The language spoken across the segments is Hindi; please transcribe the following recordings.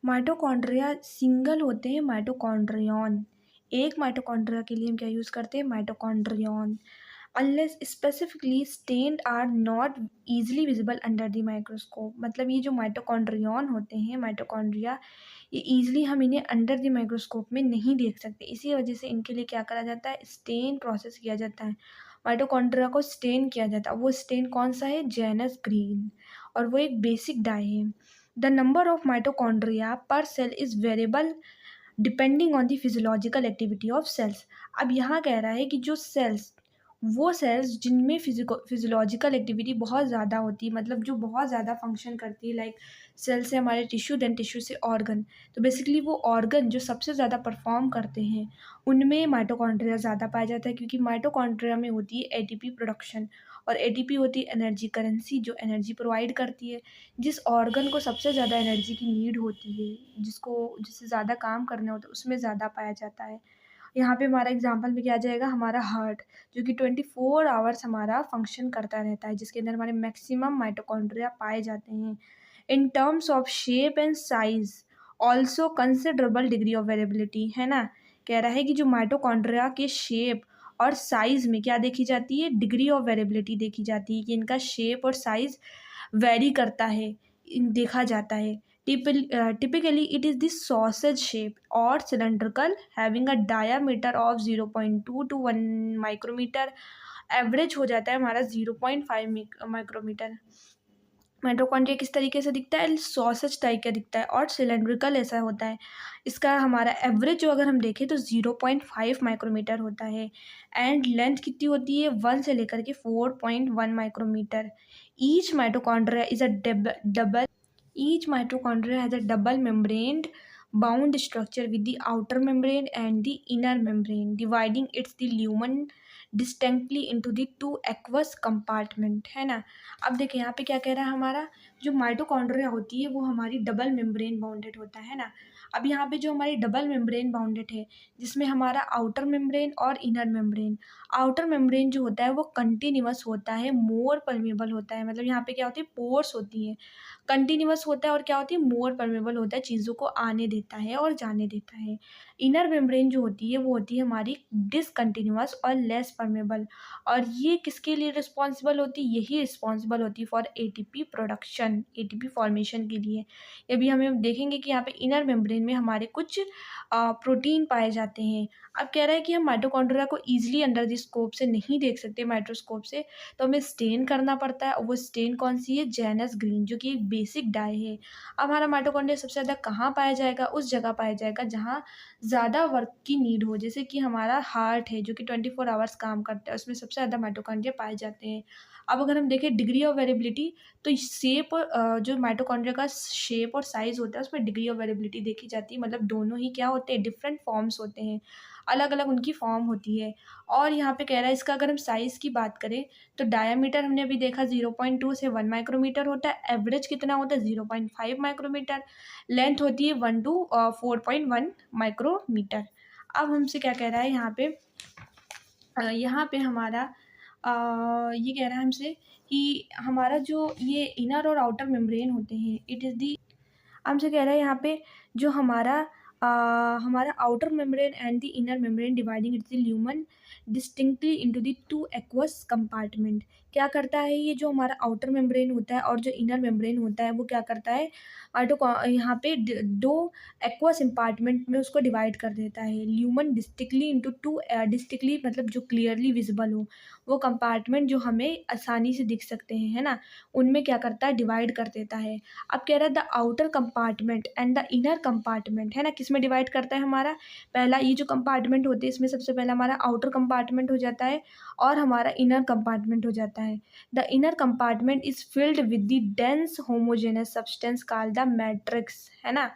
माइटोकॉन्ड्रिया सिंगल होते हैं माइटोकॉन्ड्रियन। एक माइटोकॉन्ड्रिया के लिए हम क्या यूज़ करते हैं mitochondrion. Unless specifically stained are not easily visible under the microscope. मतलब ये जो माइटोकॉन्ड्रियन होते हैं माइटोकॉन्ड्रिया, ये ईजिली हम इन्हें अंडर द माइक्रोस्कोप में नहीं देख सकते। इसी वजह से इनके लिए क्या करा जाता है, स्टेन प्रोसेस किया जाता है। माइटोकॉन्ड्रिया को स्टेन किया जाता है। वो स्टेन कौन सा है, जेनस ग्रीन, और वो एक बेसिक डाई है। The number of mitochondria per cell is variable depending on the physiological activity of cells. अब यहाँ कह रहा है कि जो सेल्स, वो सेल्स जिनमें फिजियोलॉजिकल एक्टिविटी बहुत ज़्यादा होती है, मतलब जो बहुत ज़्यादा फंक्शन करती है, लाइक सेल से हमारे टिश्यू, देन टिश्यू से ऑर्गन, तो बेसिकली वो ऑर्गन जो सबसे ज़्यादा परफॉर्म करते हैं उनमें माइटोकॉन्ड्रिया ज़्यादा पाया जाता है, क्योंकि माइटोकॉन्ड्रिया में होती है एटीपी प्रोडक्शन, और एटीपी होती है एनर्जी करेंसी जो एनर्जी प्रोवाइड करती है। जिस ऑर्गन को सबसे ज़्यादा एनर्जी की नीड होती है, जिससे ज़्यादा काम करने होते हैं, उसमें ज़्यादा पाया जाता है। यहाँ पे हमारा एग्जांपल में क्या आ जाएगा, हमारा हार्ट, जो कि 24 आवर्स हमारा फंक्शन करता रहता है, जिसके अंदर हमारे मैक्सिमम माइटोकॉन्ड्रिया पाए जाते हैं। In terms of shape and size also considerable degree of variability, है ना। कह रहा है कि जो माइटोकॉन्ड्रिया के शेप और साइज में क्या देखी जाती है, डिग्री ऑफ वेरिएबिलिटी देखी जाती है, कि इनका शेप और साइज वेरी करता है, देखा जाता है। Typically, it is the sausage shape or cylindrical, having a diameter of 0.2 to 1 micrometer. Average हो जाता है हमारा 0.5 माइक्रोमीटर। माइटोकॉन्ड्रिया किस तरीके से दिखता है, सॉसेज टाइप का दिखता है, और सिलेंड्रिकल ऐसा होता है। इसका हमारा एवरेज जो अगर हम देखें तो 0.5 माइक्रोमीटर होता है, एंड लेंथ कितनी होती है, 1 से लेकर के 4.1 micrometre. Each mitochondria is a double Each mitochondria has a double membraned bound structure with the outer membrane and the inner membrane, dividing its the lumen distinctly into the two aqueous compartment, है ना। अब देखिए यहाँ पे क्या कह रहा है, हमारा जो माइटोकॉन्ड्रिया होती है वो हमारी डबल मेम्ब्रेन बाउंडेड होता है ना। अब यहाँ पे जो हमारी डबल मेम्ब्रेन बाउंडेड है, जिसमें हमारा आउटर मेम्ब्रेन और इनर मेम्ब्रेन, आउटर मेम्ब्रेन जो होता है वो कंटिन्यूअस होता है, मोर परमेबल होता है। मतलब यहाँ पे क्या होती है, पोर्स होती है, कंटिन्यूअस होता है, और क्या होती है, मोर परमेबल होता है, चीज़ों को आने देता है और जाने देता है। इनर मेम्ब्रेन जो होती है वो होती है हमारी डिसकंटिन्यूअस और लेस परमेबल, और ये किसके लिए रिस्पॉन्सिबल होती है, यही रिस्पॉन्सिबल होती है for ATP production, ATP formation के लिए। अभी हमें देखेंगे कि यहाँ पे इनर मेम्ब्रेन में हमारे कुछ प्रोटीन पाए जाते हैं। अब कह रहा है कि हम माइटोकॉन्ड्रिया को ईजिली अंडर द स्कोप से नहीं देख सकते, माइक्रोस्कोप से, तो हमें स्टेन करना पड़ता है, और वो स्टेन कौन सी है, जेनस ग्रीन, जो कि एक बेसिक डाई है। अब हमारा माइटोकॉन्ड्रिया सबसे ज़्यादा कहाँ पाया जाएगा, उस जगह पाया जाएगा जहाँ ज़्यादा वर्क की नीड हो, जैसे कि हमारा हार्ट है जो कि 24 आवर्स काम करता है, उसमें सबसे ज़्यादा माइटोकॉन्ड्रिया पाए जाते हैं। अब अगर हम देखें डिग्री ऑफ वेरिएबिलिटी, तो शेप, जो माइटोकॉन्ड्रिया का शेप और साइज़ होता है उसमें डिग्री ऑफ वेरिएबिलिटी देखी जाती है। मतलब दोनों ही क्या होते हैं, डिफरेंट फॉर्म्स होते हैं, अलग अलग उनकी फॉर्म होती है। और यहाँ पे कह रहा है इसका अगर हम साइज़ की बात करें तो डायामीटर हमने अभी देखा 0.2 से 1 माइक्रोमीटर होता है, एवरेज कितना होता है 0.5 माइक्रोमीटर, लेंथ होती है 1 to 4.1 माइक्रोमीटर। अब हमसे क्या कह रहा है यहाँ पे हमारा ये कह रहा है हमसे कि हमारा जो ये इनर और आउटर मेम्ब्रेन होते हैं, इट इज़ दी, हमसे कह रहा है यहाँ पे जो हमारा outer membrane and the inner membrane dividing it's the lumen distinctly into the two aqueous compartment. क्या करता है, ये जो हमारा आउटर मेम्ब्रेन होता है और जो इनर मेम्ब्रेन होता है वो क्या करता है, यहाँ पे दो एक्वस कंपार्टमेंट में उसको डिवाइड कर देता है। ल्यूमन डिस्टिक्टली इंटू टू, डिस्टिक्टली मतलब जो क्लियरली विजिबल हो, वो कंपार्टमेंट जो हमें आसानी से दिख सकते हैं, है ना, उनमें क्या करता है, डिवाइड कर देता है। अब कह रहा है the outer compartment and the inner compartment, है ना, किस में डिवाइड करता है हमारा, पहला ये जो कंपार्टमेंट होते हैं इसमें सबसे पहला हमारा आउटर कंपार्टमेंट हो जाता है और हमारा इनर कंपार्टमेंट हो जाता है। The inner compartment is filled with the dense homogeneous substance called the matrix, है ना।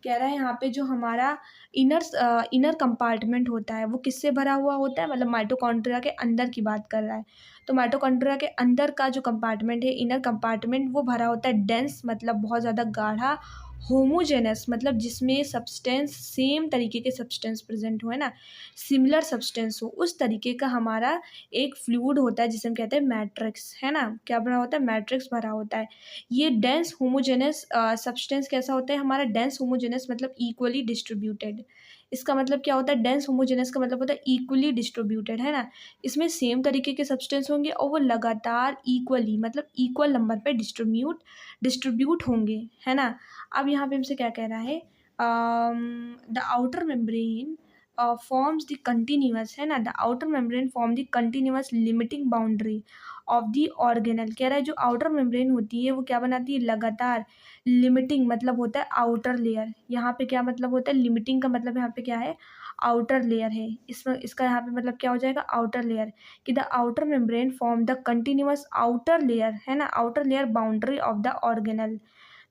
कह रहा है यहाँ पे जो हमारा इनर कंपार्टमेंट होता है वो किससे भरा हुआ होता है, मतलब माइटोकॉन्ड्रिया के अंदर की बात कर रहा है। तो माइटोकॉन्ड्रिया के अंदर का जो कंपार्टमेंट है, इनर कंपार्टमेंट, वो भरा होता है डेंस, मतलब बहुत ज़्यादा गाढ़ा, होमोजेनस मतलब जिसमें सब्सटेंस सेम तरीके के सब्सटेंस प्रेजेंट हो, है ना, सिमिलर सब्सटेंस हो, उस तरीके का हमारा एक फ्लूइड होता है जिसे हम कहते हैं मैट्रिक्स, है ना, क्या भरा होता है, मैट्रिक्स भरा होता है। ये डेंस होमोजेनस सब्सटेंस कैसा होता है हमारा, डेंस होमोजेनस मतलब इक्वली डिस्ट्रीब्यूटेड। इसका मतलब क्या होता है, डेंस होमोजेनस का मतलब होता है इक्वली डिस्ट्रीब्यूटेड, है ना, इसमें सेम तरीके के सब्सटेंस होंगे और वो लगातार इक्वली मतलब इक्वल नंबर पे डिस्ट्रीब्यूट होंगे, है ना। अब यहाँ पे हमसे क्या कह रहा है, the outer membrane forms the continuous, है ना, the outer membrane form the continuous limiting boundary of the organelle. कह रहा है जो आउटर मेम्ब्रेन होती है वो क्या बनाती है, लगातार लिमिटिंग मतलब होता है आउटर लेयर। यहाँ पे क्या मतलब होता है, लिमिटिंग का मतलब यहाँ पे क्या है, आउटर लेयर है। इसमें इसका यहाँ पे मतलब क्या हो जाएगा, आउटर लेयर, कि the outer membrane form the continuous outer layer, है ना, outer layer boundary of the organelle.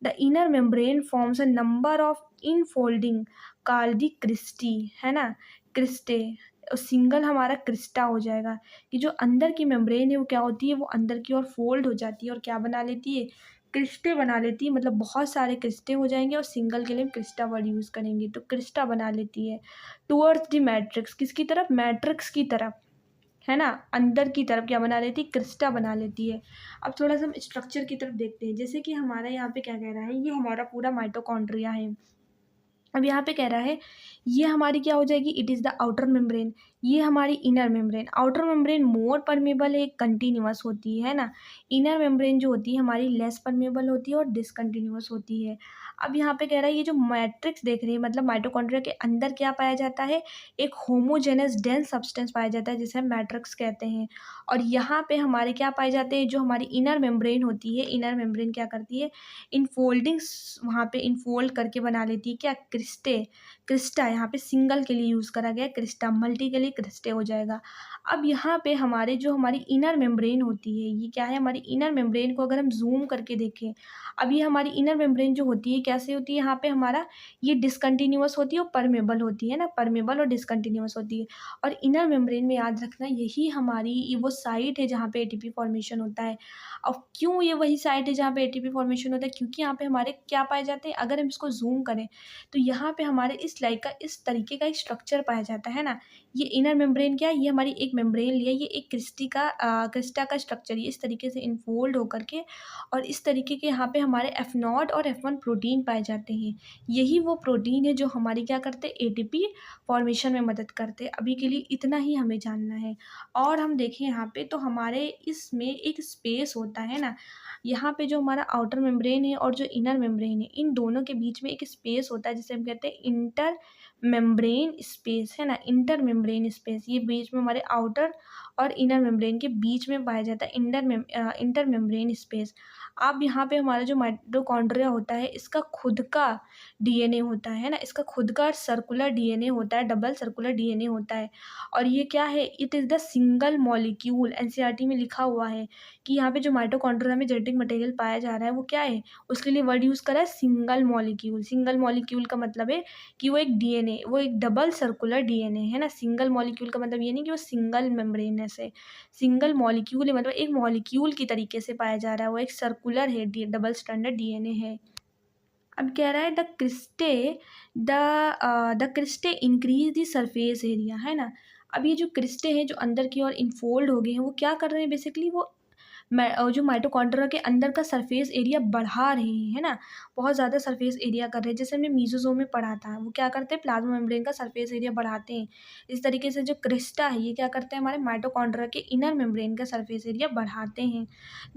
The inner membrane forms a number of infolding called the cristae, है ना, क्रिस्टे। सिंगल हमारा क्रिस्टा हो जाएगा कि जो अंदर की मेम्ब्रेन है वो क्या होती है, वो अंदर की ओर फोल्ड हो जाती है और क्या बना लेती है, क्रिस्टे बना लेती है। मतलब बहुत सारे क्रिस्टे हो जाएंगे और सिंगल के लिए हम क्रिस्टा वर्ड यूज़ करेंगे, तो क्रिस्टा बना लेती है टुवर्ड्स द मैट्रिक्स, किसकी तरफ, मैट्रिक्स की तरफ, है ना, अंदर की तरफ क्या बना लेती है, क्रिस्टा बना लेती है। अब थोड़ा सा हम स्ट्रक्चर की तरफ देखते हैं, जैसे कि हमारा यहाँ पे क्या कह रहा है, ये हमारा पूरा माइटोकॉन्ड्रिया है। अब यहाँ पे कह रहा है ये हमारी क्या हो जाएगी, it is the outer membrane, ये हमारी इनर मेम्ब्रेन। आउटर मेम्ब्रेन मोर परमेबल है, कंटिन्यूअस होती है ना, इनर मेम्ब्रेन जो होती है हमारी लेस परमेबल होती है और डिसकंटिन्यूअस होती है। अब यहाँ पे कह रहा है ये जो मैट्रिक्स देख रहे हैं मतलब माइटोकॉन्ड्रिया के अंदर क्या पाया जाता है, एक होमोजेनस डेंस सब्सटेंस पाया जाता है जिसे हम मैट्रिक्स कहते हैं। और यहाँ पे हमारे क्या पाए जाते हैं, जो हमारी इनर मेम्ब्रेन होती है, इनर मेम्ब्रेन क्या करती है, इनफोल्डिंग्स वहाँ पे इनफोल्ड करके बना लेती है क्या, क्रिस्टे, क्रिस्टा। यहाँ पे सिंगल के लिए यूज़ करा गया है, क्रिस्टा, मल्टी के लिए क्रिस्टे हो जाएगा। अब यहाँ पे हमारे जो हमारी इनर मेम्ब्रेन होती है, ये क्या है, हमारी इनर मेम्ब्रेन को अगर हम जूम करके देखें, अब ये हमारी इनर मेम्ब्रेन जो होती है कैसे होती है, यहाँ पे हमारा ये डिसकंटिन्यूअस होती है और परमेबल होती है ना, परमेबल और डिसकंटिन्यूअस होती है। और इनर मेम्ब्रेन में याद रखना यही हमारी वो साइट है जहाँ पे एटीपी फॉर्मेशन होता है। अब क्यों ये वही साइट है जहाँ पे एटीपी फॉर्मेशन होता है, क्योंकि यहाँ पे हमारे क्या पाए जाते हैं, अगर हम इसको जूम करें तो यहाँ पे हमारे इस लाइक का इस तरीके का एक स्ट्रक्चर पाया जाता है ना। ये इनर मेम्ब्रेन क्या है, ये हमारी एक मेम्ब्रेन लिया, ये एक क्रिस्टा का स्ट्रक्चर, ये इस तरीके से इनफोल्ड होकर के और इस तरीके के यहाँ पे हमारे F0 और F1 प्रोटीन पाए जाते हैं। यही वो प्रोटीन है जो हमारी क्या करते हैं, एटीपी फॉर्मेशन में मदद करते हैं। अभी के लिए इतना ही हमें जानना है। और हम देखें यहाँ पे तो हमारे इसमें एक स्पेस होता है ना, यहाँ पे जो हमारा आउटर मेम्ब्रेन है और जो इनर मेम्ब्रेन है, इन दोनों के बीच में एक स्पेस होता है जिसे हम कहते हैं इंटर मेम्ब्रेन स्पेस, है ना, इंटर मेम्ब्रेन स्पेस। ये बीच में हमारे आउटर और इनर मेम्ब्रेन के बीच में पाया जाता है इंटर मेम्ब्रेन स्पेस। अब यहाँ पे हमारा जो माइटोकॉन्ड्रिया होता है इसका खुद का डीएनए होता है ना, इसका खुद का सर्कुलर डीएनए होता है, डबल सर्कुलर डीएनए होता है। और ये क्या है, it is the single molecule, NCERT में लिखा हुआ है कि यहाँ पे जो माइटोकॉन्ड्रिया में जेनेटिक मटेरियल पाया जा रहा है वो क्या है, उसके लिए वर्ड यूज़ करा है सिंगल मॉलिक्यूल। सिंगल मॉलिक्यूल का मतलब है कि वो एक डीएनए, वो एक डबल सर्कुलर डीएनए है ना। सिंगल मॉलिक्यूल का मतलब ये नहीं कि वो सिंगल मेम्ब्रेनस है, सिंगल मॉलिक्यूल है मतलब एक मॉलिक्यूल की तरीके से पाया जा रहा है, वो एक सर्कुलर है, डबल स्टैंडर्ड डीएनए है। अब कह रहा है the cristae increase the surface area, है ना। अब ये जो क्रिस्टे हैं जो अंदर की ओर इनफोल्ड हो गए हैं वो क्या कर रहे हैं, बेसिकली वो जो माइटोकॉन्ड्रिया के अंदर का सरफेस एरिया बढ़ा रहे हैं, है ना, बहुत ज़्यादा सरफेस एरिया कर रहे हैं। जैसे हमने मीजोजोम में पढ़ा था, वो क्या करते हैं, प्लाज्मा मेम्ब्रेन का सरफेस एरिया बढ़ाते हैं। इस तरीके से जो क्रिस्टा है ये क्या करते हैं, हमारे माइटोकॉन्ड्रिया के इनर मेम्ब्रेन का सरफेस एरिया बढ़ाते हैं।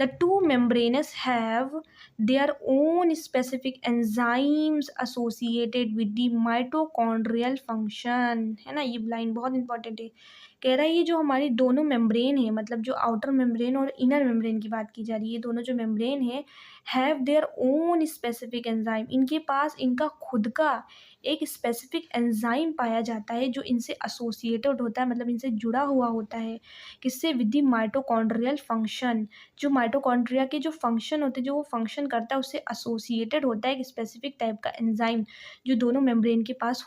The two membranes have their own specific enzymes associated with the mitochondrial function, है ना। ये लाइन बहुत इंपॉर्टेंट है, कह रहा है ये जो हमारी दोनों मेम्ब्रेन है, मतलब जो आउटर मेम्ब्रेन और इनर मेम्ब्रेन की बात की जा रही है, ये दोनों जो मेम्ब्रेन है have their own specific enzyme, इनके पास इनका खुद का एक स्पेसिफिक एंजाइम पाया जाता है जो इनसे एसोसिएटेड होता है, मतलब इनसे जुड़ा हुआ होता है, किससे, विद द माइटोकॉन्ड्रियल फंक्शन। जो माइटोकॉन्ड्रिया के जो फंक्शन होते हैं, जो वो फंक्शन करता है उससे एसोसिएटेड होता है एक स्पेसिफिक टाइप का एंजाइम जो दोनों मेम्ब्रेन के पास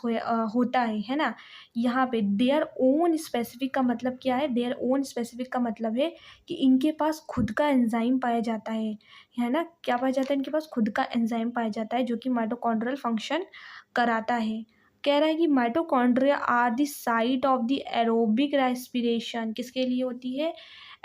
होता है ना। यहाँ पे देयर ओन स्पेसिफिक का मतलब क्या है, देयर ओन स्पेसिफिक का मतलब है कि इनके पास खुद का एंजाइम पाया जाता है है ना, क्या पाया जाता है, इनके पास खुद का एंजाइम पाया जाता है जो कि माइटोकॉन्ड्रियल फंक्शन कराता है। कह रहा है कि mitochondria are the site of the aerobic respiration, किसके लिए होती है,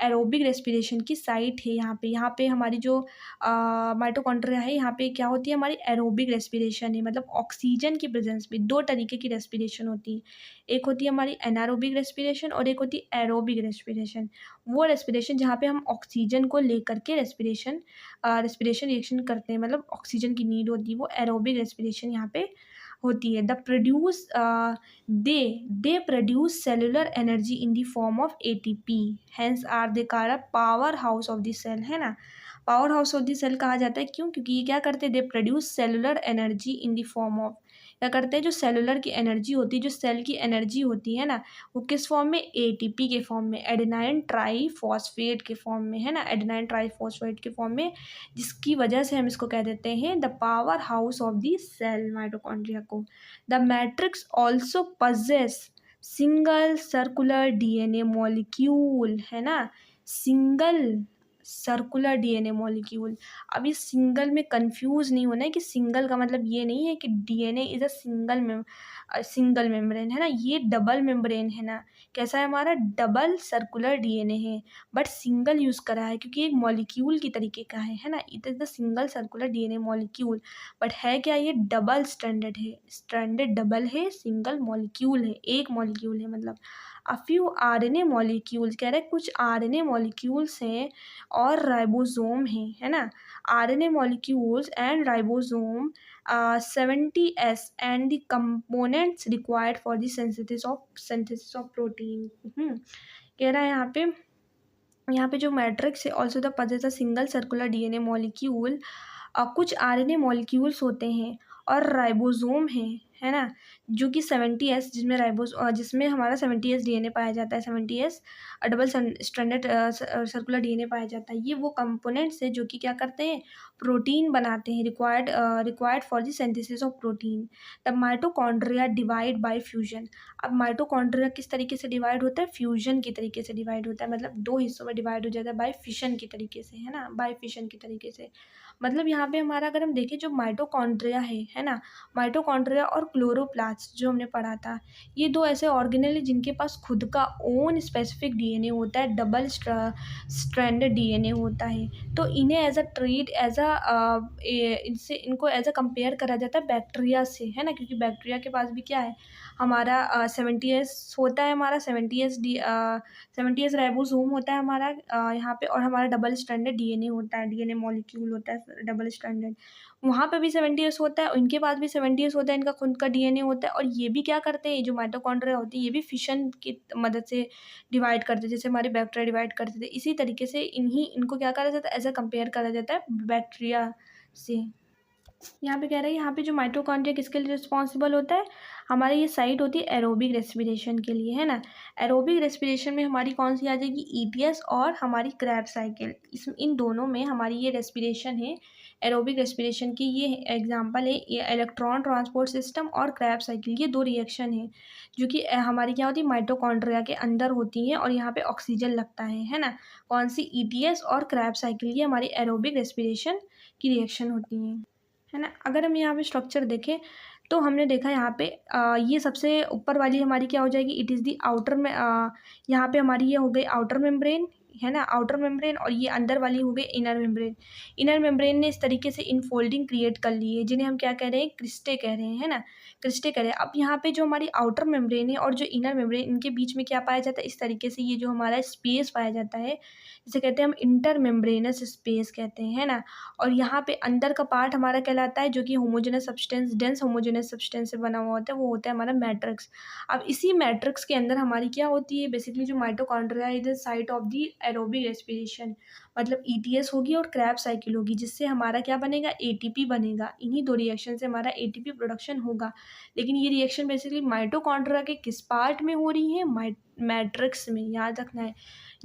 एरोबिक रेस्पिरेशन की साइट है यहाँ पे हमारी जो माइटोकॉन्ड्रिया है, यहाँ पे क्या होती है, हमारी एरोबिक रेस्पिरेशन है, मतलब ऑक्सीजन की प्रेजेंस में दो तरीके की रेस्पिरेशन होती है, एक होती है हमारी एनारोबिक रेस्पिरेशन और एक होती है एरोबिक रेस्पिरेशन। वो रेस्पिरेशन जहाँ पे हम ऑक्सीजन को लेकर के रेस्पिरेशन रिएक्शन करते हैं, मतलब ऑक्सीजन की नीड होती है, वो एरोबिक रेस्पिरेशन यहाँ पे होती है। They produce cellular energy in the form of ATP, hence are they called a power house of the cell, है ना, power house of the cell कहा जाता है, क्यों, क्योंकि ये क्या करते हैं, they produce cellular energy in the form of, क्या करते हैं, जो सेलुलर की एनर्जी होती है, जो सेल की एनर्जी होती है ना, वो किस फॉर्म में, एटीपी के फॉर्म में, एडेनाइन ट्राईफॉस्फेट के फॉर्म में, है ना, एडेनाइन ट्राईफॉस्फेट के फॉर्म में, जिसकी वजह से हम इसको कह देते हैं the power house of the cell, mitochondria को। The matrix also possess single circular DNA molecule, है ना, सिंगल सर्कुलर डीएनए मॉलिक्यूल। अब इस सिंगल में कंफ्यूज नहीं होना है कि सिंगल का मतलब ये नहीं है कि DNA is a single membrane, है ना, ये डबल मेम्ब्रेन है ना, कैसा है हमारा, डबल सर्कुलर डीएनए है, बट सिंगल यूज़ करा है क्योंकि एक मॉलिक्यूल की तरीके का है ना, it is the single circular DNA molecule, but है क्या, ये डबल स्ट्रैंडेड है, स्ट्रैंडेड डबल है, सिंगल मॉलिक्यूल है, एक मॉलिक्यूल है, मतलब अ फ्यू आरएनए मॉलिक्यूल्स, कह रहे हैं कुछ आरएनए मॉलिक्यूल्स हैं और राइबोसोम है ना, RNA molecules and ribosome 70s and the components required for the synthesis of protein। कह रहा है यहाँ पे जो मैट्रिक्स है also the possess a single circular DNA molecule, कुछ आरएनए मॉलिक्यूल्स होते हैं और राइबोसोम है ना, जो कि 70s, जिसमें हमारा 70s डीएनए पाया जाता है, 70s double stranded circular DNA पाया जाता है, ये वो कंपोनेंट्स है जो कि क्या करते हैं, प्रोटीन बनाते हैं, required for the synthesis of protein. The mitochondria divide by fusion. अब माइटोकॉन्ड्रिया किस तरीके से डिवाइड होता है, फ्यूजन के तरीके से डिवाइड होता है, मतलब दो हिस्सों में डिवाइड हो जाता है बाय फिशन के तरीके से, है ना, बाय फिशन के तरीके से। मतलब यहाँ पे हमारा अगर हम देखें जो माइटोकॉन्ड्रिया है ना, माइटोकॉन्ड्रिया और क्लोरोप्लास्ट जो हमने पढ़ा था, ये दो ऐसे ऑर्गेनेल है जिनके पास खुद का ओन स्पेसिफिक डीएनए होता है, डबल स्ट्रैंडेड डीएनए होता है, तो इन्हें इनको एज अ कंपेयर करा जाता है बैक्टीरिया से, है ना, क्योंकि बैक्टीरिया के पास भी क्या है, हमारा 70s होता है, हमारा 70s राइबोसोम होता है हमारा यहाँ पे, और हमारा डबल स्ट्रैंडेड डीएनए होता है, डीएनए मॉलिक्यूल होता है डबल स्ट्रैंडेड, वहाँ पे भी 70s होता है, उनके पास भी 70s होता है, इनका खुद का डीएनए होता है, और ये भी क्या करते हैं, जो माइटोकॉन्ड्रिया होती है ये भी फिशन की मदद से डिवाइड करते हैं, जैसे हमारे बैक्टीरिया डिवाइड करते थे, इसी तरीके से इनको क्या करा जाता है, एज अ कंपेयर करा जाता है बैक्टीरिया से। यहाँ पे कह रहा है, यहाँ पे जो माइटोकॉन्ड्रिया किसके लिए रिस्पॉन्सिबल होता है, हमारी ये साइट होती है एरोबिक रेस्पिरेशन के लिए, है ना, एरोबिक रेस्पिरेशन में हमारी कौन सी आ जाएगी, ईटीएस और हमारी क्रैब साइकिल, इन दोनों में हमारी ये रेस्पिरेशन है, एरोबिक रेस्पिरेशन की ये एग्जांपल है, ये इलेक्ट्रॉन ट्रांसपोर्ट सिस्टम और क्रैब साइकिल, ये दो रिएक्शन है जो कि हमारी क्या होती है, माइटोकॉन्ड्रिया के अंदर होती हैं, और यहाँ पे ऑक्सीजन लगता है ना, कौन सी, ईटीएस और क्रैब साइकिल, ये हमारी एरोबिक रेस्पिरेशन की रिएक्शन होती हैं, है ना। अगर हम यहाँ पे स्ट्रक्चर देखें तो हमने देखा यहाँ पे ये सबसे ऊपर वाली हमारी क्या हो जाएगी, इट इज़ दी आउटर में, यहाँ पे हमारी ये हो गई आउटर मेम्ब्रेन, है ना, आउटर मेम्ब्रेन, और ये अंदर वाली हो गई इनर मेम्ब्रेन। इनर मेम्ब्रेन ने इस तरीके से इनफोल्डिंग क्रिएट कर ली है, जिन्हें हम क्या कह रहे हैं, क्रिस्टे कह रहे हैं, है ना, क्रिस्टे कह रहे हैं। अब यहाँ पे जो हमारी आउटर मेम्ब्रेन है और जो इनर मेम्ब्रेन, इनके बीच में क्या पाया जाता है, इस तरीके से ये जो हमारा स्पेस पाया जाता है, जिसे कहते हैं हम इंटर मेम्ब्रेनस स्पेस कहते हैं, है ना। और यहाँ पे अंदर का पार्ट हमारा कहलाता है, जो कि homogeneous substance, dense homogeneous substance से बना हुआ होता है, वो होता है हमारा मैट्रिक्स। अब इसी मैट्रिक्स के अंदर हमारी क्या होती है, बेसिकली जो mitochondria is the site of the aerobic respiration, मतलब ईटीएस होगी और क्रैब साइकिल होगी, जिससे हमारा क्या बनेगा, एटीपी बनेगा, इन्हीं दो रिएक्शन से हमारा एटीपी प्रोडक्शन होगा। लेकिन ये रिएक्शन बेसिकली माइटोकॉन्ड्रिया के किस पार्ट में हो रही है, मैट्रिक्स में, याद रखना है।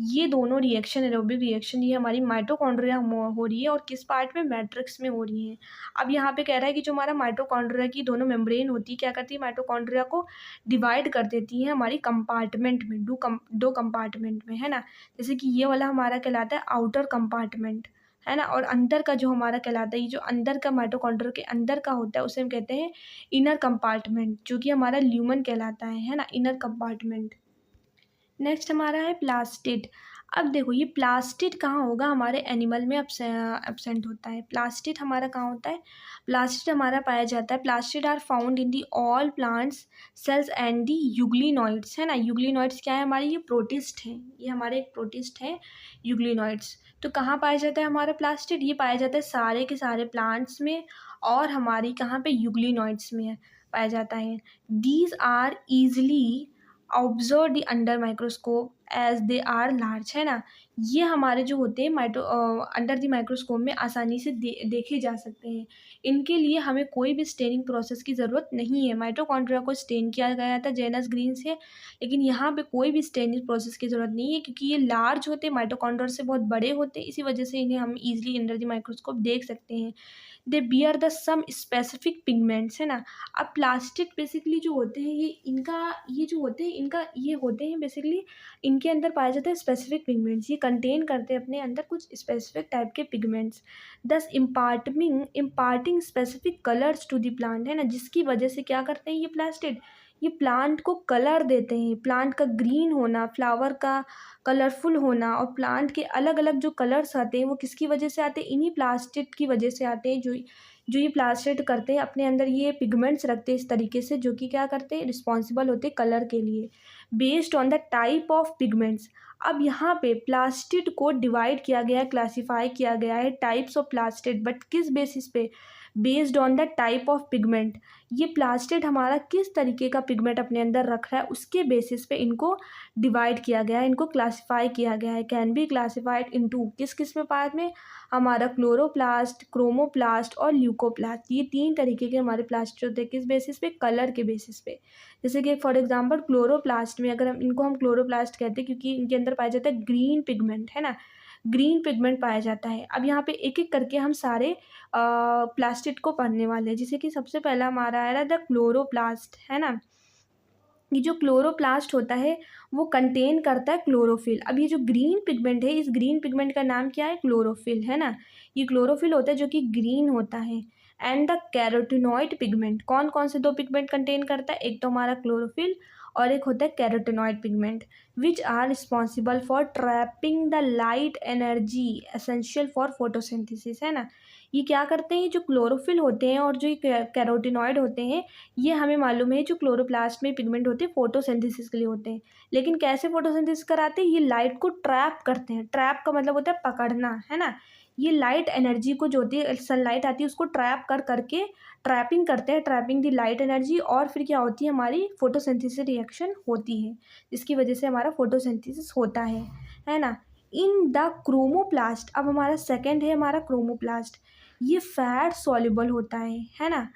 ये दोनों रिएक्शन, एरोबिक रिएक्शन, ये हमारी माइटोकॉन्ड्रिया हो रही है, और किस पार्ट में, मैट्रिक्स में हो रही है। अब यहाँ पे कह रहा है कि जो हमारा माइटोकॉन्ड्रिया की दोनों मेम्ब्रेन होती है, क्या करती है, माइटोकॉन्ड्रिया को डिवाइड कर देती है हमारी कंपार्टमेंट में, दो कंपार्टमेंट में, है ना। जैसे कि ये वाला हमारा कहलाता है आउटर कंपार्टमेंट, है ना। और अंदर का जो हमारा कहलाता है, ये जो अंदर का माइटोकॉन्ड्रिया के अंदर का होता है उसे हम कहते हैं इनर कंपार्टमेंट, जो कि हमारा ल्यूमन कहलाता है ना, इनर कंपार्टमेंट। नेक्स्ट हमारा है प्लास्टिड। अब देखो ये प्लास्टिड कहाँ होगा, हमारे एनिमल में एब्सेंट होता है। प्लास्टिड हमारा कहाँ होता है, प्लास्टिड हमारा पाया जाता है, plastid are found in the all plants cells and the euglenoids, है ना। यूग्लिनॉइड्स क्या है हमारे, ये प्रोटिस्ट हैं, ये हमारे एक प्रोटिस्ट हैं यूग्लिनॉइड्स। तो कहाँ पाया जाता है हमारा प्लास्टिड, ये पाया जाता है सारे के सारे प्लांट्स में, और हमारी कहाँ पे, यूग्लिनॉइड्स में पाया जाता है। These are easily observe the under microscope as they are large, है ना। ये हमारे जो होते हैं अंडर द माइक्रोस्कोप में आसानी से देखे जा सकते हैं। इनके लिए हमें कोई भी स्टेनिंग प्रोसेस की ज़रूरत नहीं है। माइटोकॉन्ड्रिया को स्टेन किया गया था जेनस ग्रीन से, लेकिन यहाँ पे कोई भी स्टेनिंग प्रोसेस की ज़रूरत नहीं है, क्योंकि ये लार्ज होते हैं, माइटोकॉन्ड्रिया से बहुत बड़े होते हैं, इसी वजह से इन्हें हम ईजिली अंडर द माइक्रोस्कोप देख सकते हैं। They bear the some specific pigments, है ना। अब प्लास्टिक बेसिकली जो होते हैं, ये इनका ये जो होते हैं इनका ये होते हैं बेसिकली, इनके अंदर पाया जाता है स्पेसिफिक पिगमेंट्स, ये कंटेन करते हैं अपने अंदर कुछ स्पेसिफिक टाइप के pigments, thus imparting specific colours to the plant, है ना। जिसकी वजह से क्या करते हैं ये प्लास्टिड, ये प्लांट को कलर देते हैं। प्लांट का ग्रीन होना, फ्लावर का कलरफुल होना, और प्लांट के अलग अलग जो कलर्स आते हैं वो किसकी वजह से आते हैं, इन्हीं प्लास्टिड की वजह से आते हैं। जो ये प्लास्टिड करते हैं अपने अंदर, ये पिगमेंट्स रखते हैं इस तरीके से, जो कि क्या करते हैं, रिस्पॉन्सिबल होते हैं कलर के लिए, based on the type of pigments. अब यहाँ पे प्लास्टिड को डिवाइड किया गया है, क्लासीफाई किया गया है टाइप्स ऑफ प्लास्टिड, बट किस बेसिस पे, based on the type of pigment. ये प्लास्टिड हमारा किस तरीके का पिगमेंट अपने अंदर रख रहा है, उसके बेसिस पे इनको डिवाइड किया गया है, इनको क्लासीफाई किया गया है। कैन बी क्लासीफाइड इनटू, किस किस में पार्ट में, हमारा क्लोरोप्लास्ट, क्रोमोप्लास्ट और ल्यूकोप्लास्ट। ये 3 तरीके के हमारे प्लास्टिड होते हैं, किस बेसिस पे, कलर के बेसिस पे। जैसे कि फॉर एग्जांपल क्लोरोप्लास्ट में, अगर हम क्लोरोप्लास्ट कहते हैं क्योंकि इनके अंदर पाया जाता है ग्रीन पिगमेंट, है ना, ग्रीन पिगमेंट पाया जाता है। अब यहाँ पे एक एक करके हम सारे प्लास्टिड को पढ़ने वाले हैं। जैसे कि सबसे पहला हमारा आ रहा है द क्लोरोप्लास्ट, है ना। ये जो क्लोरोप्लास्ट होता है वो कंटेन करता है क्लोरोफिल। अब ये जो ग्रीन पिगमेंट है, इस ग्रीन पिगमेंट का नाम क्या है, क्लोरोफिल, है ना। ये क्लोरोफिल होता है जो कि ग्रीन होता है। एंड द कैरोटिनॉइड पिगमेंट, कौन कौन से 2 पिगमेंट कंटेन करता है, एक तो हमारा क्लोरोफिल और एक होता है carotenoid pigment, which are responsible for trapping the light energy essential for photosynthesis, है ना। ये क्या करते हैं, जो क्लोरोफिल होते हैं और जो ये कैरोटिनॉइड होते हैं, ये हमें मालूम है जो क्लोरोप्लास्ट में पिगमेंट होते हैं फोटोसिंथेसिस के लिए होते हैं। लेकिन कैसे फोटोसिंथेसिस कराते हैं, ये लाइट को ट्रैप करते हैं। ट्रैप का मतलब होता है पकड़ना, है ना। ये लाइट एनर्जी को जो होती है, सनलाइट आती है उसको ट्रैप करके ट्रैपिंग करते हैं, ट्रैपिंग दी लाइट एनर्जी, और फिर क्या होती है, हमारी फोटोसिंथेसिस रिएक्शन होती है, जिसकी वजह से हमारा फोटोसिंथेसिस होता है ना। इन द क्रोमोप्लास्ट, अब हमारा सेकेंड है हमारा क्रोमोप्लास्ट। ये फैट सॉल्युबल होता है ना।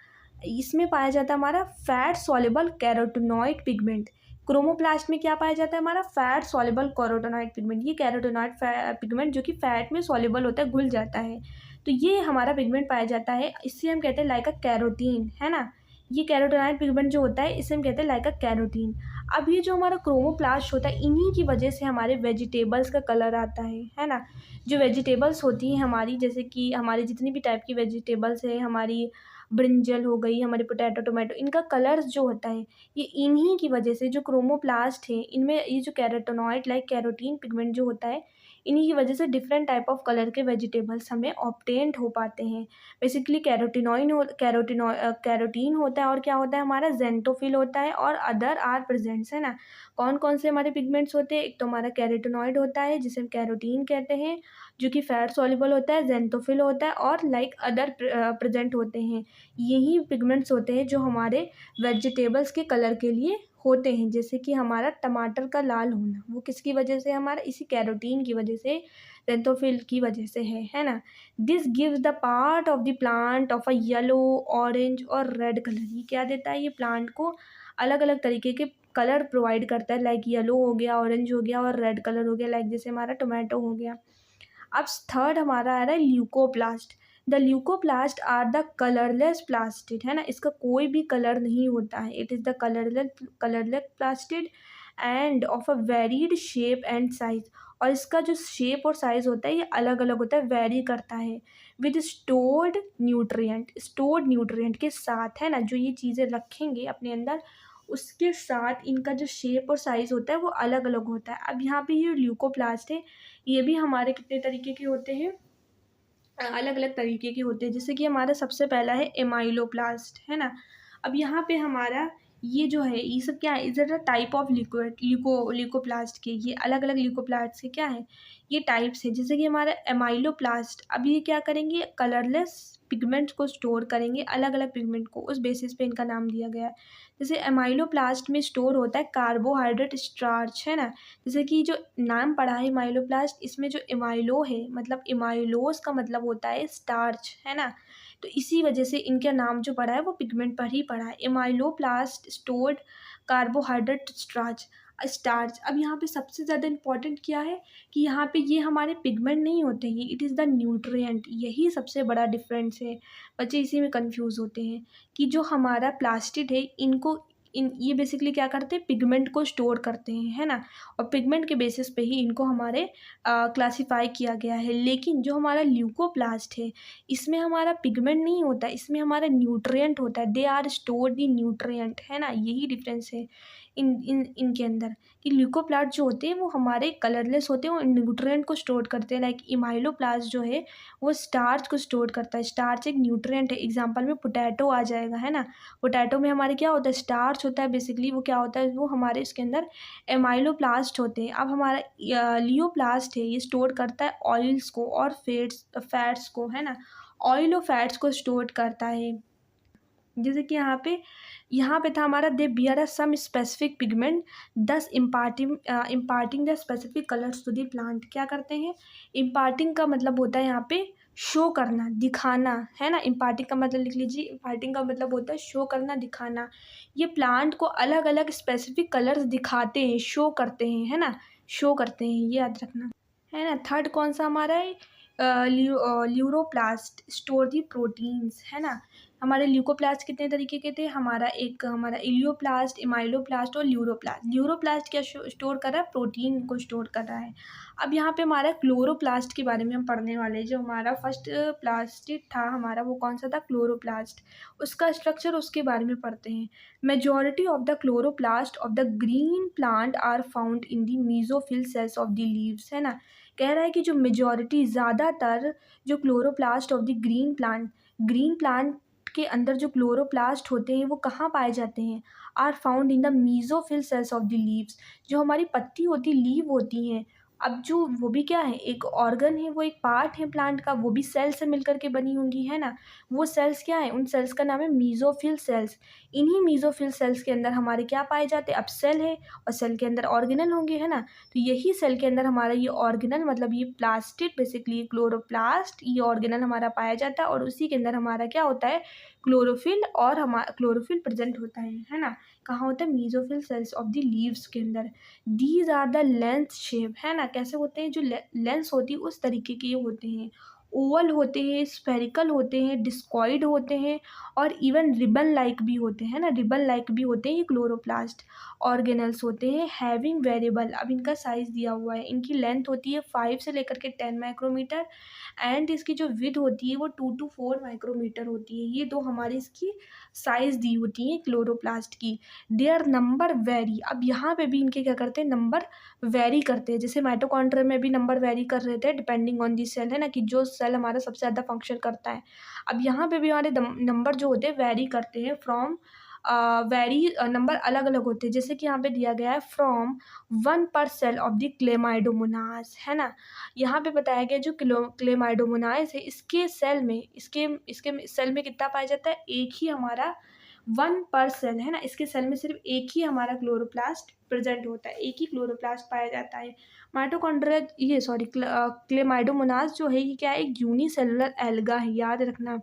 इसमें पाया जाता है हमारा fat soluble carotenoid pigment. Chromoplast में क्या पाया जाता है, हमारा फैट सॉल्युबल कैरोटिनॉइड पिगमेंट। ये कैरोटिनॉइड पिगमेंट जो कि फैट में सॉल्युबल होता है, घुल जाता है, तो ये हमारा पिगमेंट पाया जाता है। इससे हम कहते हैं लाइक अ कैरोटीन, है ना। ये कैरोटिनॉइड पिगमेंट जो होता है इसे हम कहते हैं लाइक अ कैरोटीन। अब ये जो हमारा क्रोमोप्लास्ट होता है, इन्हीं की वजह से हमारे वेजिटेबल्स का कलर आता है ना। जो वेजिटेबल्स होती हैं हमारी, जैसे कि हमारी जितनी भी टाइप की वेजिटेबल्स है, हमारी ब्रिंजल हो गई, हमारे पोटैटो, टोमेटो, इनका कलर्स जो होता है ये इन्हीं की वजह से, जो क्रोमोप्लास्ट है इनमें ये जो कैरोटिनॉइड लाइक कैरोटीन पिगमेंट जो होता है, इन्हीं की वजह से डिफरेंट टाइप ऑफ कलर के वेजिटेबल्स हमें ऑब्टेन्ड हो पाते हैं। बेसिकली कैरोटीन होता है, और क्या होता है हमारा जेंटोफिल होता है, और अदर आर प्रेजेंट्स, है ना। कौन कौन से हमारे पिगमेंट्स होते हैं, एक तो हमारा कैरोटिनॉइड होता है जिसे हम कैरोटीन कहते हैं, जो कि फैट सॉल्युबल होता है, जेंटोफिल होता है, और लाइक अदर प्रेजेंट होते हैं। यही पिगमेंट्स होते हैं जो हमारे वेजिटेबल्स के कलर के लिए होते हैं। जैसे कि हमारा टमाटर का लाल होना, वो किसकी वजह से, हमारा इसी कैरोटीन की वजह से, जेंटोफिल की वजह से है ना। This gives the part of the plant of a yellow, orange और रेड कलर। ये क्या देता है, ये प्लांट को अलग अलग तरीके के कलर प्रोवाइड करता है, लाइक येलो हो गया, ऑरेंज हो गया और रेड कलर हो गया, लाइक जैसे हमारा टोमेटो हो गया। अब थर्ड हमारा आ रहा है leucoplast. The leucoplast are the colourless plastid, है ना। इसका कोई भी कलर नहीं होता है। It is the colourless plastid and of a varied shape and size, और इसका जो शेप और साइज़ होता है ये अलग अलग होता है, वेरी करता है विद स्टोर्ड न्यूट्रिएंट के साथ, है ना, जो ये चीज़ें रखेंगे अपने अंदर उसके साथ इनका जो शेप और साइज़ होता है वो अलग अलग होता है। अब यहाँ पे ये ल्यूकोप्लास्ट है, ये भी हमारे कितने तरीके के होते हैं, अलग अलग तरीके के होते हैं। जैसे कि हमारा सबसे पहला है एमाइलोप्लास्ट, है ना। अब यहाँ पे हमारा ये जो है ये सब क्या है, is it a type of liquid leucoplast के, ये अलग अलग ल्यूकोप्लास्ट के क्या है, ये टाइप्स है। जैसे कि हमारा एमाइलोप्लास्ट, अब ये क्या करेंगे, कलरलेस पिगमेंट्स को स्टोर करेंगे, अलग अलग पिगमेंट को, उस बेसिस पे इनका नाम दिया गया है। जैसे एमाइलोप्लास्ट में स्टोर होता है कार्बोहाइड्रेट स्टार्च, है ना। जैसे कि जो नाम पढ़ा है एमाइलोप्लास्ट, इसमें जो एमाइलो है मतलब एमाइलोस का मतलब होता है स्टार्च, है ना। तो इसी वजह से इनका नाम जो पड़ा है वो पिगमेंट पर ही पड़ा है, एमाइलोप्लास्ट स्टोर्ड कार्बोहाइड्रेट स्टार्च। अब यहाँ पे सबसे ज़्यादा इम्पॉर्टेंट क्या है कि यहाँ पे ये हमारे पिगमेंट नहीं होते हैं, इट इज़ द न्यूट्रिएंट, यही सबसे बड़ा डिफरेंस है। बच्चे इसी में कंफ्यूज होते हैं कि जो हमारा प्लास्टिड है इनको ये बेसिकली क्या करते हैं, पिगमेंट को स्टोर करते हैं, है ना। और पिगमेंट के बेसिस पे ही इनको हमारे क्लासिफाई किया गया है। लेकिन जो हमारा ल्यूकोप्लास्ट है इसमें हमारा पिगमेंट नहीं होता, इसमें हमारा न्यूट्रिएंट होता है, they are stored in nutrient, है ना। यही डिफरेंस है इनके अंदर कि ल्यूकोप्लास्ट जो होते हैं वो हमारे कलरलेस होते हैं, वो न्यूट्रिएंट को स्टोर करते हैं। लाइक इमाइलोप्लास्ट जो है वो स्टार्च को स्टोर करता है, स्टार्च एक न्यूट्रिएंट है। एग्जाम्पल में पोटैटो आ जाएगा, है ना। पोटैटो में हमारे क्या होता है, स्टार्च होता है, बेसिकली वो क्या होता है, वो हमारे इसके अंदर एमाइलोप्लास्ट होते हैं। अब हमारा लियोप्लास्ट है, ये स्टोर करता है ऑयल्स को और फैट्स को, है ना। ऑयल और फैट्स को स्टोर करता है। जैसे कि यहाँ पे था हमारा, they bear some specific pigment thus imparting the specific colours to the plant. क्या करते हैं, इम्पार्टिंग का मतलब होता है यहाँ पे शो करना, दिखाना, है ना। इम्पार्टिंग का मतलब लिख लीजिए, इम्पार्टिंग का मतलब होता है शो करना, दिखाना। ये प्लांट को अलग अलग स्पेसिफिक कलर्स दिखाते हैं, शो करते हैं, है ना, शो करते हैं, ये याद रखना, है ना। थर्ड कौन सा हमारा है, ल्यूरोप्लास्ट स्टोर दी प्रोटीन्स, है ना। हमारे ल्यूकोप्लास्ट कितने तरीके के थे, हमारा इलियोप्लास्ट, इमाइलोप्लास्ट और ल्यूरोप्लास्ट। ल्यूरोप्लास्ट क्या स्टोर कर रहा है, प्रोटीन को स्टोर कर रहा है। अब यहाँ पे हमारा क्लोरोप्लास्ट के बारे में हम पढ़ने वाले हैं। जो हमारा फर्स्ट प्लास्टिक था हमारा, वो कौन सा था, क्लोरोप्लास्ट। उसका स्ट्रक्चर, उसके बारे में पढ़ते हैं। Majority of the chloroplast of the green plant are found in the mesophyll cells of the leaves, है ना। कह रहा है कि जो मेजॉरिटी, ज़्यादातर जो chloroplast of the green plant के अंदर जो क्लोरोप्लास्ट होते हैं वो कहाँ पाए जाते हैं, are found in the mesophyll cells of the leaves. जो हमारी पत्ती होती, लीव होती हैं। अब जो वो भी क्या है, एक ऑर्गन है, वो एक पार्ट है प्लांट का, वो भी सेल से मिलकर के बनी होंगी, है ना। वो सेल्स क्या है, उन सेल्स का नाम है मीजोफिल सेल्स। इन्हीं मीजोफिल सेल्स के अंदर हमारे क्या पाए जाते हैं, अब सेल है और सेल के अंदर ऑर्गेनल होंगे, है ना। तो यही सेल के अंदर हमारा ये ऑर्गेनल, मतलब ये प्लास्टिड, बेसिकली क्लोरोप्लास्ट, ये ऑर्गेनल हमारा पाया जाता है। और उसी के अंदर हमारा क्या होता है, क्लोरोफिल, और हमारा क्लोरोफिल प्रेजेंट होता है ना। कहाँ होता है, mesophyll cells of the leaves के अंदर। These are the length shape, है ना। कैसे होते हैं, जो लेंस होती है उस तरीके के होते हैं, ओवल होते हैं, स्फेरिकल होते हैं, डिस्कॉइड होते हैं, और इवन रिबन लाइक भी होते हैं, ना, रिबन लाइक भी होते हैं। ये क्लोरोप्लास्ट ऑर्गेनल्स होते हैं, हैविंग वेरिएबल। अब इनका साइज़ दिया हुआ है, इनकी लेंथ होती है 5 से लेकर के 10 माइक्रोमीटर, एंड इसकी जो विड्थ होती है वो 2 to 4 माइक्रोमीटर होती है। ये दो हमारी इसकी साइज़ दी होती है क्लोरोप्लास्ट की। देयर नंबर वेरी, अब यहाँ पे भी इनके क्या करते हैं, नंबर वेरी करते हैं। जैसे माइटोकॉन्ड्रिया में भी नंबर वेरी कर रहे थे डिपेंडिंग ऑन दी सेल, है ना, कि जो सेल हमारा सबसे ज़्यादा फंक्शन करता है। अब यहाँ पे भी हमारे नंबर जो होते हैं वेरी करते हैं, फ्रॉम वेरी नंबर अलग अलग होते हैं। जैसे कि यहाँ पे दिया गया है फ्रॉम 1 पर सेल ऑफ द क्लेमाइडोमोनास, है ना। यहाँ पे बताया गया जो क्लेमाइडोमोनास है, इसके सेल में इसके सेल में कितना पाया जाता है, एक ही हमारा 1 पर सेल, है ना। इसके सेल में सिर्फ एक ही हमारा क्लोरोप्लास्ट प्रेजेंट होता है, एक ही क्लोरोप्लास्ट पाया जाता है। माइटोकॉन्ड्रिया, ये सॉरी, क्लेमाइडोमोनास जो है ये क्या है, एक यूनिसेलुलर एल्गा है, याद रखना।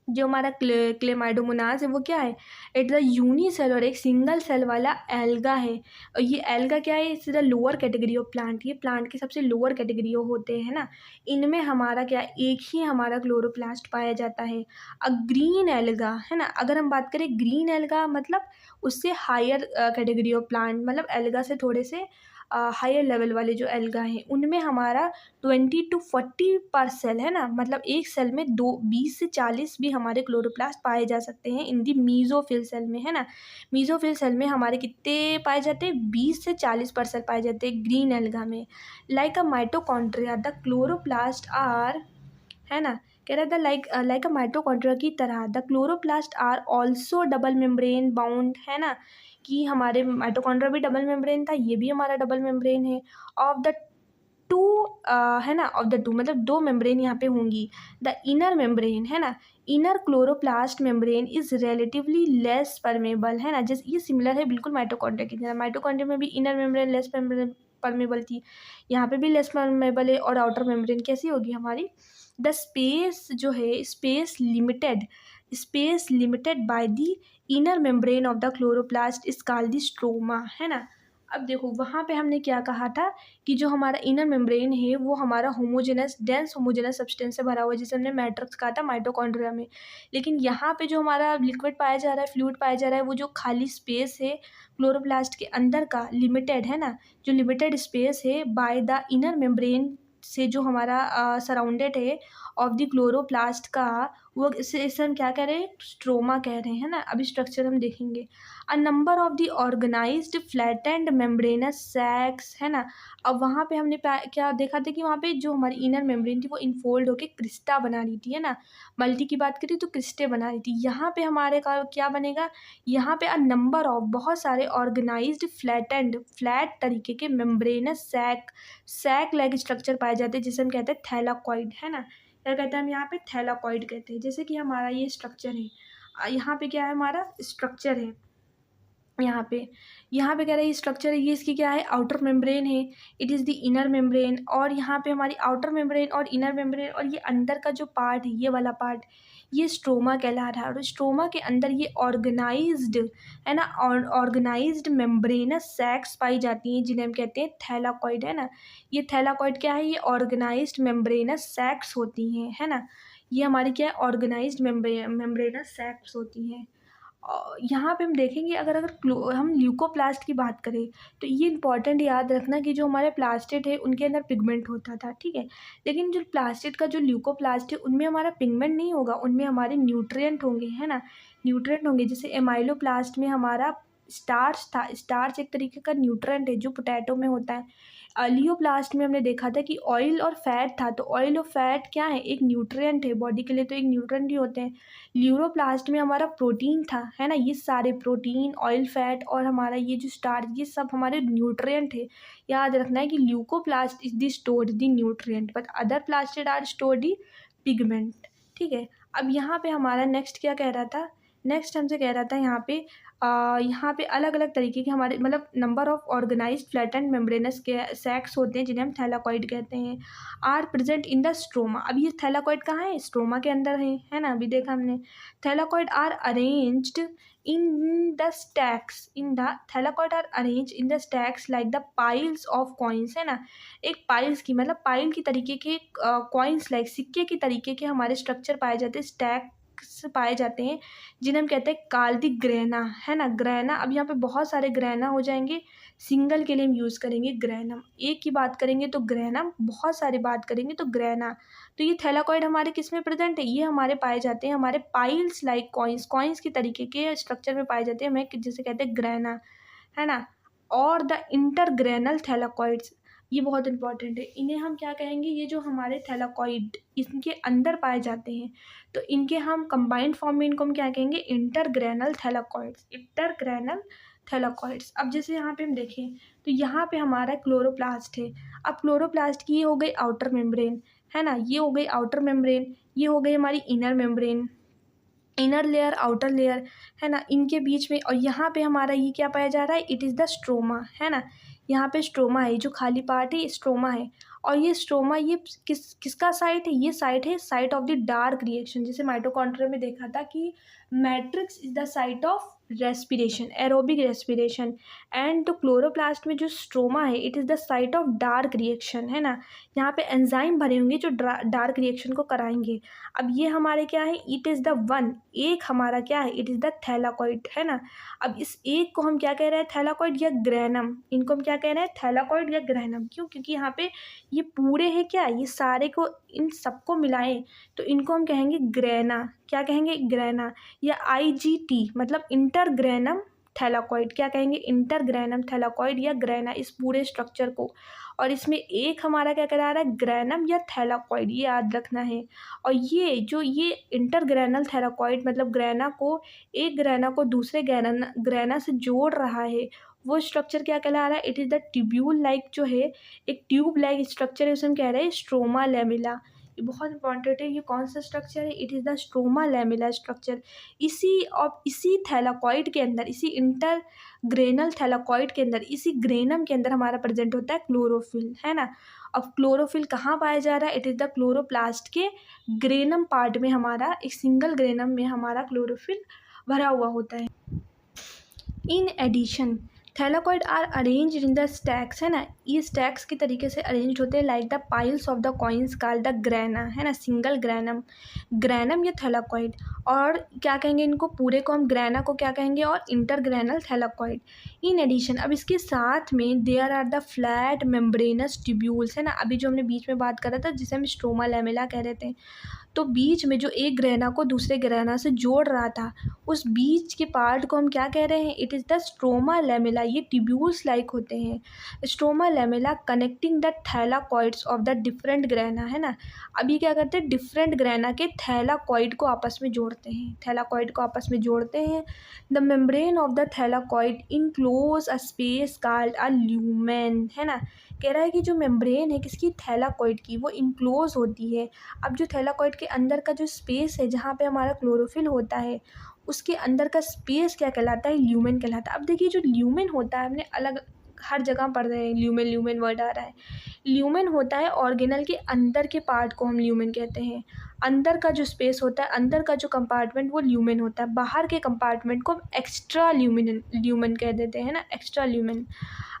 जो हमारा क्लेमाइडोमोनास है वो क्या है, इट्स अ यूनिसेलुलर, एक सिंगल सेल वाला एल्गा है। और ये एल्गा क्या है, it's the lower category of plant, ये प्लांट की सबसे लोअर कैटेगरी होते हैं ना। इनमें हमारा क्या, एक ही हमारा क्लोरोप्लास्ट पाया जाता है। अ ग्रीन एल्गा, है ना। अगर हम बात करें ग्रीन एल्गा मतलब उससे हायर कैटेगरी ऑफ प्लांट, मतलब एल्गा से थोड़े से हायर लेवल वाले जो एल्गा हैं उनमें हमारा 20 to 40 पर सेल है ना, मतलब एक सेल में 20 से 40 भी हमारे क्लोरोप्लास्ट पाए जा सकते हैं इन दी मीजोफिल सेल में, है ना। मीजोफिल सेल में हमारे कितने पाए जाते हैं, 20 से 40% पाए जाते हैं ग्रीन एल्गा में। Like a mitochondria the chloroplast are, है ना, कह रहा था लाइक अ माइटोकॉन्ड्रिया की तरह the chloroplast are also double membrane bound, है ना, कि हमारे माइटोकॉन्ड्रिया भी डबल मेम्ब्रेन था, ये भी हमारा डबल मेम्ब्रेन है। ऑफ द टू, है ना, ऑफ द टू मतलब दो मेम्ब्रेन यहाँ पे होंगी। द इनर मेम्ब्रेन, है ना, inner chloroplast membrane is relatively less permeable, है ना, जैसे ये सिमिलर है बिल्कुल माइटोकॉन्ड्रिया की तरह। माइटोकॉन्ड्रिया में भी इनर मेम्ब्रेन लेस परमेबल थी, यहाँ पे भी लेस परमेबल है। और आउटर मेम्ब्रेन कैसी होगी हमारी, द स्पेस जो है space limited by the inner membrane of the chloroplast is called the stroma, है ना। अब देखो वहाँ पे हमने क्या कहा था कि जो हमारा इनर मेम्ब्रेन है वो हमारा डेंस होमोजेनस सब्सटेंस से भरा हुआ है, जैसे हमने मैट्रिक्स कहा था माइटोकॉन्ड्रिया में। लेकिन यहाँ पे जो हमारा लिक्विड पाया जा रहा है, फ्लूइड पाया जा रहा है, वो जो खाली स्पेस है क्लोरोप्लास्ट के अंदर का लिमिटेड, है ना, जो लिमिटेड स्पेस है बाय द इनर मेम्ब्रेन से जो हमारा सराउंडेड है ऑफ द क्लोरोप्लास्ट का, वो इसे हम क्या कह रहे हैं, स्ट्रोमा कह रहे हैं, है ना। अभी स्ट्रक्चर हम देखेंगे। A number of the organised flattened membranous sacs, है ना। अब वहाँ पे हमने क्या देखा था कि वहाँ पे जो हमारी इनर मेम्ब्रेन थी वो इनफोल्ड होकर क्रिस्टा बना रही थी, है ना। मल्टी की बात करें तो क्रिस्टे बना रही थी। यहाँ पे हमारे का क्या बनेगा, यहाँ पे अ नंबर ऑफ बहुत सारे ऑर्गेनाइज्ड फ्लैट तरीके के मेम्ब्रेनस सैक लाइक स्ट्रक्चर पाए जाते हैं, जिसे हम कहते हैं थैलाकॉइड, है ना। क्या कहते हैं हम यहाँ पे, थैलाकॉइड कहते हैं। जैसे कि हमारा ये स्ट्रक्चर है, यहाँ पे क्या है, हमारा स्ट्रक्चर है, यहाँ पे कह रहा है ये स्ट्रक्चर है, ये इसकी क्या है, आउटर मेम्ब्रेन है, it is the inner membrane. और यहाँ पे हमारी आउटर मेम्ब्रेन और इनर मेम्ब्रेन और ये अंदर का जो पार्ट है, ये वाला पार्ट, ये स्ट्रोमा कहला रहा है। और स्ट्रोमा के अंदर ये ऑर्गेनाइज्ड, है ना, ऑर्गेनाइज्ड मेम्ब्रेनस सैक्स पाई जाती हैं, जिन्हें हम कहते हैं थैलाकॉइड, है ना। ये थैलाकॉइड क्या है, ये ऑर्गेनाइज्ड मेम्ब्रेनस सैक्स होती हैं, है ना। ये हमारी क्या है, ऑर्गेनाइज्ड मेम्ब्रेनस सैक्स होती हैं। यहाँ पे हम देखेंगे, अगर हम ल्यूकोप्लास्ट की बात करें तो ये इंपॉर्टेंट याद रखना कि जो हमारे प्लास्टिड है उनके अंदर पिगमेंट होता था, ठीक है। लेकिन जो प्लास्टिड का जो ल्यूकोप्लास्ट है उनमें हमारा पिगमेंट नहीं होगा, उनमें हमारे न्यूट्रिएंट होंगे, है ना, न्यूट्रिएंट होंगे। जैसे एमाइलोप्लास्ट में हमारा स्टार्च था, स्टार्च एक तरीके का न्यूट्रिएंट है जो पोटैटो में होता है। लियोप्लास्ट में हमने देखा था कि ऑयल और फैट था, तो ऑयल और फैट क्या है, एक न्यूट्रिएंट है, बॉडी के लिए तो एक न्यूट्रिएंट ही होते हैं। ल्यूरोप्लास्ट में हमारा प्रोटीन था, है ना, ये सारे प्रोटीन, ऑयल, फैट और हमारा ये जो स्टार्च, ये सब हमारे न्यूट्रिएंट है। याद रखना है कि leucoplast is the stored the nutrient but other plastid are stored the pigment, ठीक है। अब यहाँ पे हमारा नेक्स्ट क्या कह रहा था, नेक्स्ट हमसे कह रहा था यहाँ पे अलग अलग तरीके के हमारे मतलब number of organised flattened membranous के सैक्स होते हैं, जिन्हें हम थैलाकॉइड कहते हैं, are present in the stroma. अब ये थैलाकॉइड कहाँ है, स्ट्रोमा के अंदर है ना, अभी देखा हमने। Thylakoid are arranged in the stacks thylakoid are arrange in the stacks like the piles of coins, है ना। एक पाइल्स की मतलब पाइल की तरीके के कॉइन्स लाइक सिक्के की तरीके के हमारे स्ट्रक्चर पाए जाते हैं, स्टैक्स पाए जाते हैं, जिन्हें हम कहते हैं काल्दी ग्रैना, है ना, ग्रैना। अब यहाँ पे बहुत सारे ग्रैना हो जाएंगे, सिंगल के लिए हम यूज़ करेंगे ग्रैनम, एक की बात करेंगे तो ग्रैनम, बहुत सारी बात करेंगे तो ग्रैना। तो ये थैलाकॉइड हमारे किस में प्रेजेंट है, ये हमारे पाए जाते हैं हमारे पाइल्स लाइक कॉइन्स की तरीके के स्ट्रक्चर में पाए जाते हैं, हमें जिसे कहते हैं ग्रैना, है ना। और द इंटरग्रेनल थैलाकॉइड्स, ये बहुत इंपॉर्टेंट है, इन्हें हम क्या कहेंगे, ये जो हमारे थैलाकॉइड इनके अंदर पाए जाते हैं, तो इनके हम कंबाइंड फॉर्म में इनको हम क्या कहेंगे, इंटरग्रेनल थैलाकॉइड्स। अब जैसे यहाँ पे हम देखें तो यहाँ पे हमारा क्लोरोप्लास्ट है। अब क्लोरोप्लास्ट की ये हो गई आउटर मेम्ब्रेन, है ना, ये हो गई आउटर मेम्ब्रेन, ये हो गई हमारी inner membrane, inner layer outer layer, है ना, इनके बीच में। और यहाँ पे हमारा ये क्या पाया जा रहा है, इट इज़ द स्ट्रोमा, है ना। यहाँ पे स्ट्रोमा है, जो खाली पार्ट है स्ट्रोमा है। और ये स्ट्रोमा ये किसका साइट है, ये साइट है site of the dark reaction. जैसे माइटोकॉन्ड्रिया में देखा था कि matrix is the site of respiration, aerobic respiration. And तो क्लोरोप्लास्ट में जो स्ट्रोमा है it is the site of dark reaction, है ना। यहाँ पे एंजाइम भरे होंगे जो डार्क रिएक्शन को कराएंगे। अब ये हमारे क्या है, इट इज़ द वन, एक हमारा क्या है, इट इज़ द थैलाकॉइड, है ना। अब इस एक को हम क्या कह रहे हैं, थैलाकॉइड या ग्रैनम। इनको हम क्या कह रहे हैं, थैलाकॉइड या ग्रैनम। क्यों, क्योंकि यहाँ पे ये पूरे हैं क्या, ये सारे को, इन सबको मिलाएं तो इनको हम कहेंगे ग्रैना। क्या कहेंगे, ग्रैना। या IgT मतलब इंटरग्रैनम थैलाकॉइड, क्या कहेंगे, इंटरग्रैनम थैलाकॉइड या ग्रैना, इस पूरे स्ट्रक्चर को। और इसमें एक हमारा क्या करा रहा है, ग्रैनम या थैलाकॉइड, ये याद रखना है। और ये जो ये इंटरग्रैनल थैलाकॉइड मतलब ग्रैना को, एक ग्रैना को दूसरे ग्रैना से जोड़ रहा है, वो स्ट्रक्चर क्या कहला रहा है, it is the tubule like, जो है एक ट्यूब लाइक स्ट्रक्चर है, उसे हम कह रहे हैं स्ट्रोमा लैमेला। ये बहुत इंपॉर्टेंट है, ये कौन सा स्ट्रक्चर है, it is the stroma lamella structure. इसी थैलाकॉइड के अंदर, इसी इंटरग्रेनल थैलाकॉइड के अंदर, इसी ग्रेनम के अंदर हमारा प्रेजेंट होता है क्लोरोफिल, है ना। अब क्लोरोफिल कहाँ पाया जा रहा है, इट इज़ द क्लोरोप्लास्ट के ग्रेनम पार्ट में, हमारा एक सिंगल ग्रेनम में हमारा क्लोरोफिल भरा हुआ होता है। In addition thylakoid are arrange in the stacks, है ना। ये स्टैक्स के तरीके से अरेंज होते हैं like the piles of the coins called the grana, है ना, सिंगल ग्रैनम, ग्रैनम या थैलाकॉइड। और क्या कहेंगे, इनको पूरे को हम ग्रैना को क्या कहेंगे, और इंटरग्रैनल थैलाकॉइड। इन एडिशन अब इसके साथ में there are the flat membranous tubules, है ना। अभी जो हमने बीच में बात करा था जिसे हम स्ट्रोमा लैमेला कह रहे थे, तो बीच में जो एक ग्रैना को दूसरे ग्रैना से जोड़ रहा था, उस बीच के पार्ट को हम क्या कह रहे हैं, it is the stroma lamella. ये ट्यूब्यूल्स लाइक होते हैं, stroma lamella connecting the thylakoids of the different grana, है ना। अभी क्या करते हैं, डिफरेंट ग्रैना के थैलाकॉइड को आपस में जोड़ते हैं, थैलाकॉइड को आपस में जोड़ते हैं। The membrane of the thylakoid enclose a space called a lumen, है ना। कह रहा है कि जो मेम्ब्रेन है किसकी, थैलाकॉइड की, वो इनक्लोज होती है। अब जो थैलाकॉइड के अंदर का जो स्पेस है जहाँ पे हमारा क्लोरोफिल होता है, उसके अंदर का स्पेस क्या कहलाता है, ल्यूमेन कहलाता है। अब देखिए जो ल्यूमेन होता है, हमने अलग हर जगह पढ़ रहे हैं, ल्यूमेन ल्यूमेन वर्ड आ रहा है। ल्यूमेन होता है ऑर्गेनल के अंदर के पार्ट को हम ल्यूमेन कहते हैं। अंदर का जो स्पेस होता है, अंदर का जो कंपार्टमेंट, वो ल्यूमेन होता है। बाहर के कंपार्टमेंट को एक्स्ट्रा ल्यूमेन कह देते हैं ना, एक्स्ट्रा ल्यूमेन।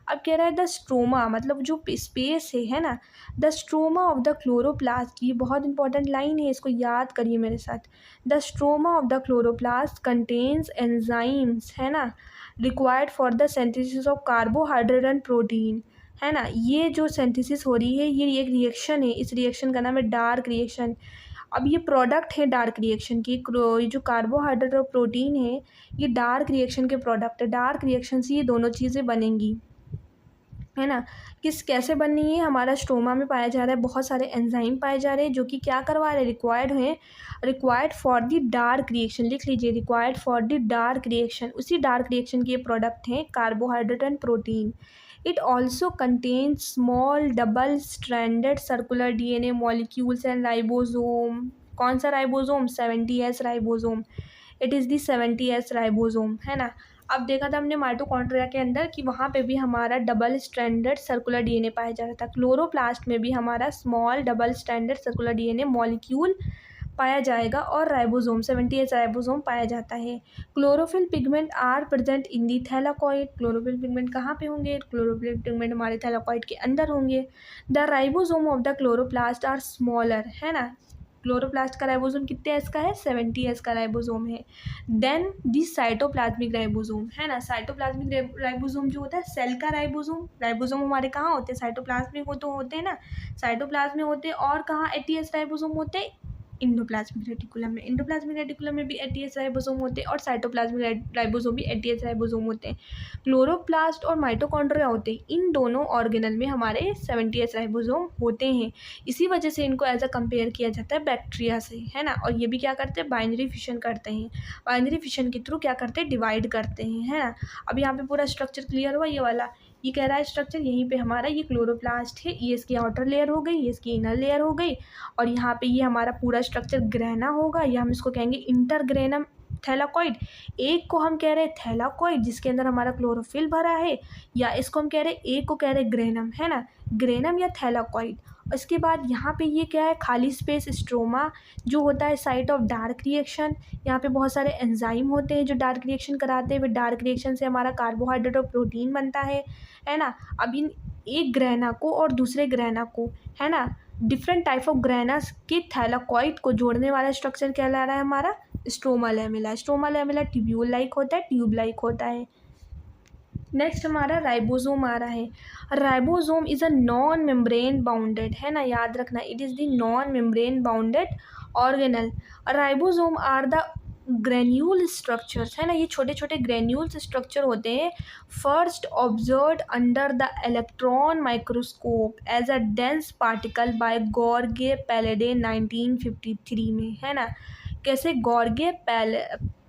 अब कह रहा है द स्ट्रोमा मतलब जो स्पेस है ना, the stroma of the chloroplast, ये बहुत इंपॉर्टेंट लाइन है, इसको याद करिए मेरे साथ। The stroma of the chloroplast contains enzymes, है ना, required for the synthesis of carbohydrate and protein, है ना। ये जो सिंथेसिस हो रही है, ये एक रिएक्शन है, इस रिएक्शन का नाम है डार्क रिएक्शन। अब ये प्रोडक्ट है डार्क रिएक्शन की, ये जो कार्बोहाइड्रेट और प्रोटीन है, ये डार्क रिएक्शन के प्रोडक्ट है। डार्क रिएक्शन से ये दोनों चीज़ें बनेंगी, है ना। कैसे बननी है, हमारा स्ट्रोमा में पाया जा रहा है, बहुत सारे एंजाइम पाए जा रहे हैं जो कि क्या करवा रहे हैं, रिक्वायर्ड हैं, required for the dark reaction, लिख लीजिए, required for the dark reaction. उसी डार्क रिएक्शन के ये प्रोडक्ट हैं carbohydrate and protein. It also contains small double stranded circular DNA molecules and ribosome. कौन सा ribosome, 70S ribosome. It is the 70S ribosome, है ना। अब देखा था हमने माइटोकॉन्ड्रिया के अंदर कि वहाँ पे भी हमारा डबल स्ट्रैंडेड सर्कुलर DNA पाया जा रहा था। क्लोरोप्लास्ट में भी हमारा small double stranded circular DNA molecule पाया जाएगा और राइबोसोम 70S राइबोसोम पाया जाता है। Chlorophyll pigment are present in the thylakoid. Chlorophyll pigment कहाँ पे होंगे, क्लोरोफिल पिगमेंट हमारे थैलाकॉइड के अंदर होंगे। The ribosome of the chloroplast are smaller, है ना। क्लोरोप्लास्ट का राइबोसोम कितने एस का है, 70S का राइबोसोम है। देन दी साइटोप्लाज्मिक राइबोसोम, है ना। साइटोप्लाज्मिक राइबोसोम जो होता है सेल का राइबोसोम। राइबोसोम हमारे कहाँ होते हैं, साइटोप्लाज्मिक तो होते हैं ना, साइटोप्लाज्म में होते हैं। और कहाँ ATS राइबोसोम होते हैं, इंडोप्लाज्मिक रेटिकुलम में। इंडोप्लाज्मिक रेटिकुलम में भी ATS राइबोसोम होते हैं और साइटोप्लाज्मिक राइबोसोम भी ATS राइबोसोम होते हैं। क्लोरोप्लास्ट और माइटोकॉन्ड्रिया होते हैं, इन दोनों ऑर्गेनल में हमारे 70S राइबोसोम होते हैं। इसी वजह से इनको एज अ कंपेयर किया जाता है बैक्टीरिया से, है ना। और ये भी क्या करते हैं, बाइनरी फिशन करते हैं। बाइनरी फिशन के थ्रू क्या करते हैं, डिवाइड करते हैं, है ना। अब यहाँ पे पूरा स्ट्रक्चर क्लियर हुआ, ये वाला ये कह रहा है स्ट्रक्चर, यहीं पे हमारा ये क्लोरोप्लास्ट है, ये इसकी आउटर लेयर हो गई, ये इसकी इनर लेयर हो गई, और यहाँ पे ये हमारा पूरा स्ट्रक्चर ग्रैना होगा, या हम इसको कहेंगे इंटरग्रेनम थैलाकॉइड। एक को हम कह रहे हैं थैलाकॉइड जिसके अंदर हमारा क्लोरोफिल भरा है, या इसको हम कह रहे हैं, एक को कह रहे हैं ग्रेनम, है ना, ग्रेनम या थैलाकॉइड। उसके बाद यहाँ पे ये क्या है, खाली स्पेस स्ट्रोमा जो होता है साइट ऑफ डार्क रिएक्शन। यहाँ पे बहुत सारे एंजाइम होते हैं जो डार्क रिएक्शन कराते हैं, फिर डार्क रिएक्शन से हमारा कार्बोहाइड्रेट और प्रोटीन बनता है ना। अब इन एक ग्रैना को और दूसरे ग्रैना को, है ना, डिफरेंट टाइप ऑफ ग्रैनास के थैलाकॉइड को जोड़ने वाला स्ट्रक्चर क्या ला रहा है हमारा, stroma lamella. Stroma lamella tubule like होता है, ट्यूब लाइक होता है। नेक्स्ट हमारा राइबोसोम आ रहा है। Ribosome is a non membrane bounded, है ना, याद रखना, it is the non membrane bounded organelle. Ribosome are the granule structures, है ना, ये छोटे छोटे ग्रेन्यूल्स स्ट्रक्चर होते हैं। First observed under the electron microscope as a dense particle by गॉर्गे पैलेडे 1953 में, है ना। कैसे, गॉर्गे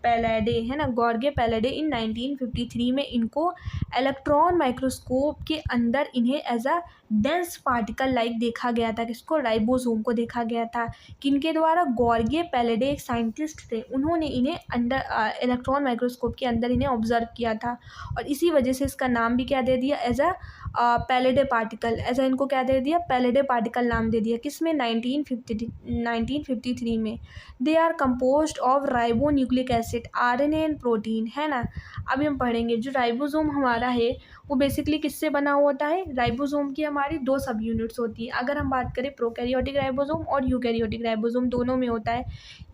पैलेडे, है ना, गॉर्गे पैलेडे इन 1953 में इनको इलेक्ट्रॉन माइक्रोस्कोप के अंदर इन्हें as a dense particle like देखा गया था। किसको, राइबोसोम को देखा गया था। किनके द्वारा, गॉर्गे पैलेडे एक साइंटिस्ट थे, उन्होंने इन्हें अंडर इलेक्ट्रॉन माइक्रोस्कोप के अंदर इन्हें ऑब्जर्व किया था और इसी वजह से इसका नाम भी क्या दे दिया, एज अ पैलेडे पार्टिकल, ऐसा इनको क्या दे दिया, पैलेडे पार्टिकल नाम दे दिया। किसमें, 1953 में। They are composed of ribonucleic acid, RNA and protein, है ना। अभी हम पढ़ेंगे जो राइबोसोम हमारा है वो बेसिकली किससे बना हुआ होता है। राइबोसोम की हमारी दो सब यूनिट्स होती है। अगर हम बात करें प्रोकैरियोटिक राइबोसोम और यूकैरियोटिक राइबोसोम, दोनों में होता है।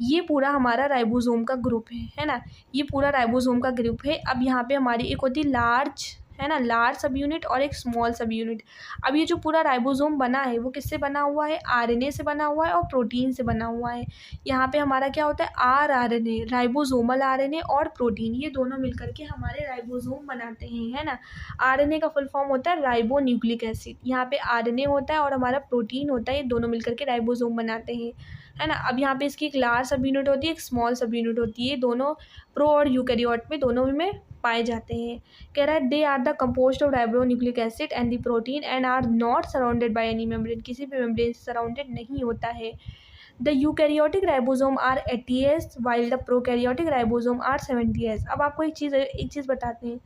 ये पूरा हमारा राइबोसोम का ग्रुप है ना, ये पूरा राइबोसोम का ग्रुप है। अब यहाँ पे हमारी एक होती है लार्ज, है ना, लार्ज सब यूनिट और एक स्मॉल सब यूनिट। अब ये जो पूरा राइबोसोम बना है वो किससे बना हुआ है, आरएनए से बना हुआ है और प्रोटीन से बना हुआ है। यहाँ पे हमारा क्या होता है, आरएनए, राइबोसोमल आरएनए और प्रोटीन, ये दोनों मिलकर के हमारे राइबोसोम बनाते हैं, है ना। आरएनए का फुल फॉर्म होता है राइबो न्यूक्लिक एसिड, यहाँ पे आरएनए होता है और हमारा प्रोटीन होता है, ये दोनों मिलकर के राइबोसोम बनाते हैं, है ना। अब यहाँ पे इसकी एक लार्ज सब यूनिट होती है, एक स्मॉल सब यूनिट होती है, दोनों प्रो और यूकैरियोट में दोनों में पाए जाते हैं। कह रहा है they are the composed of ribonucleic acid and the protein and are not surrounded by any membrane, किसी भी मेम्ब्रेन से सराउंडेड नहीं होता है। The eukaryotic ribosome are 80s while the prokaryotic ribosome are 70s। अब आपको एक चीज़ बताते हैं।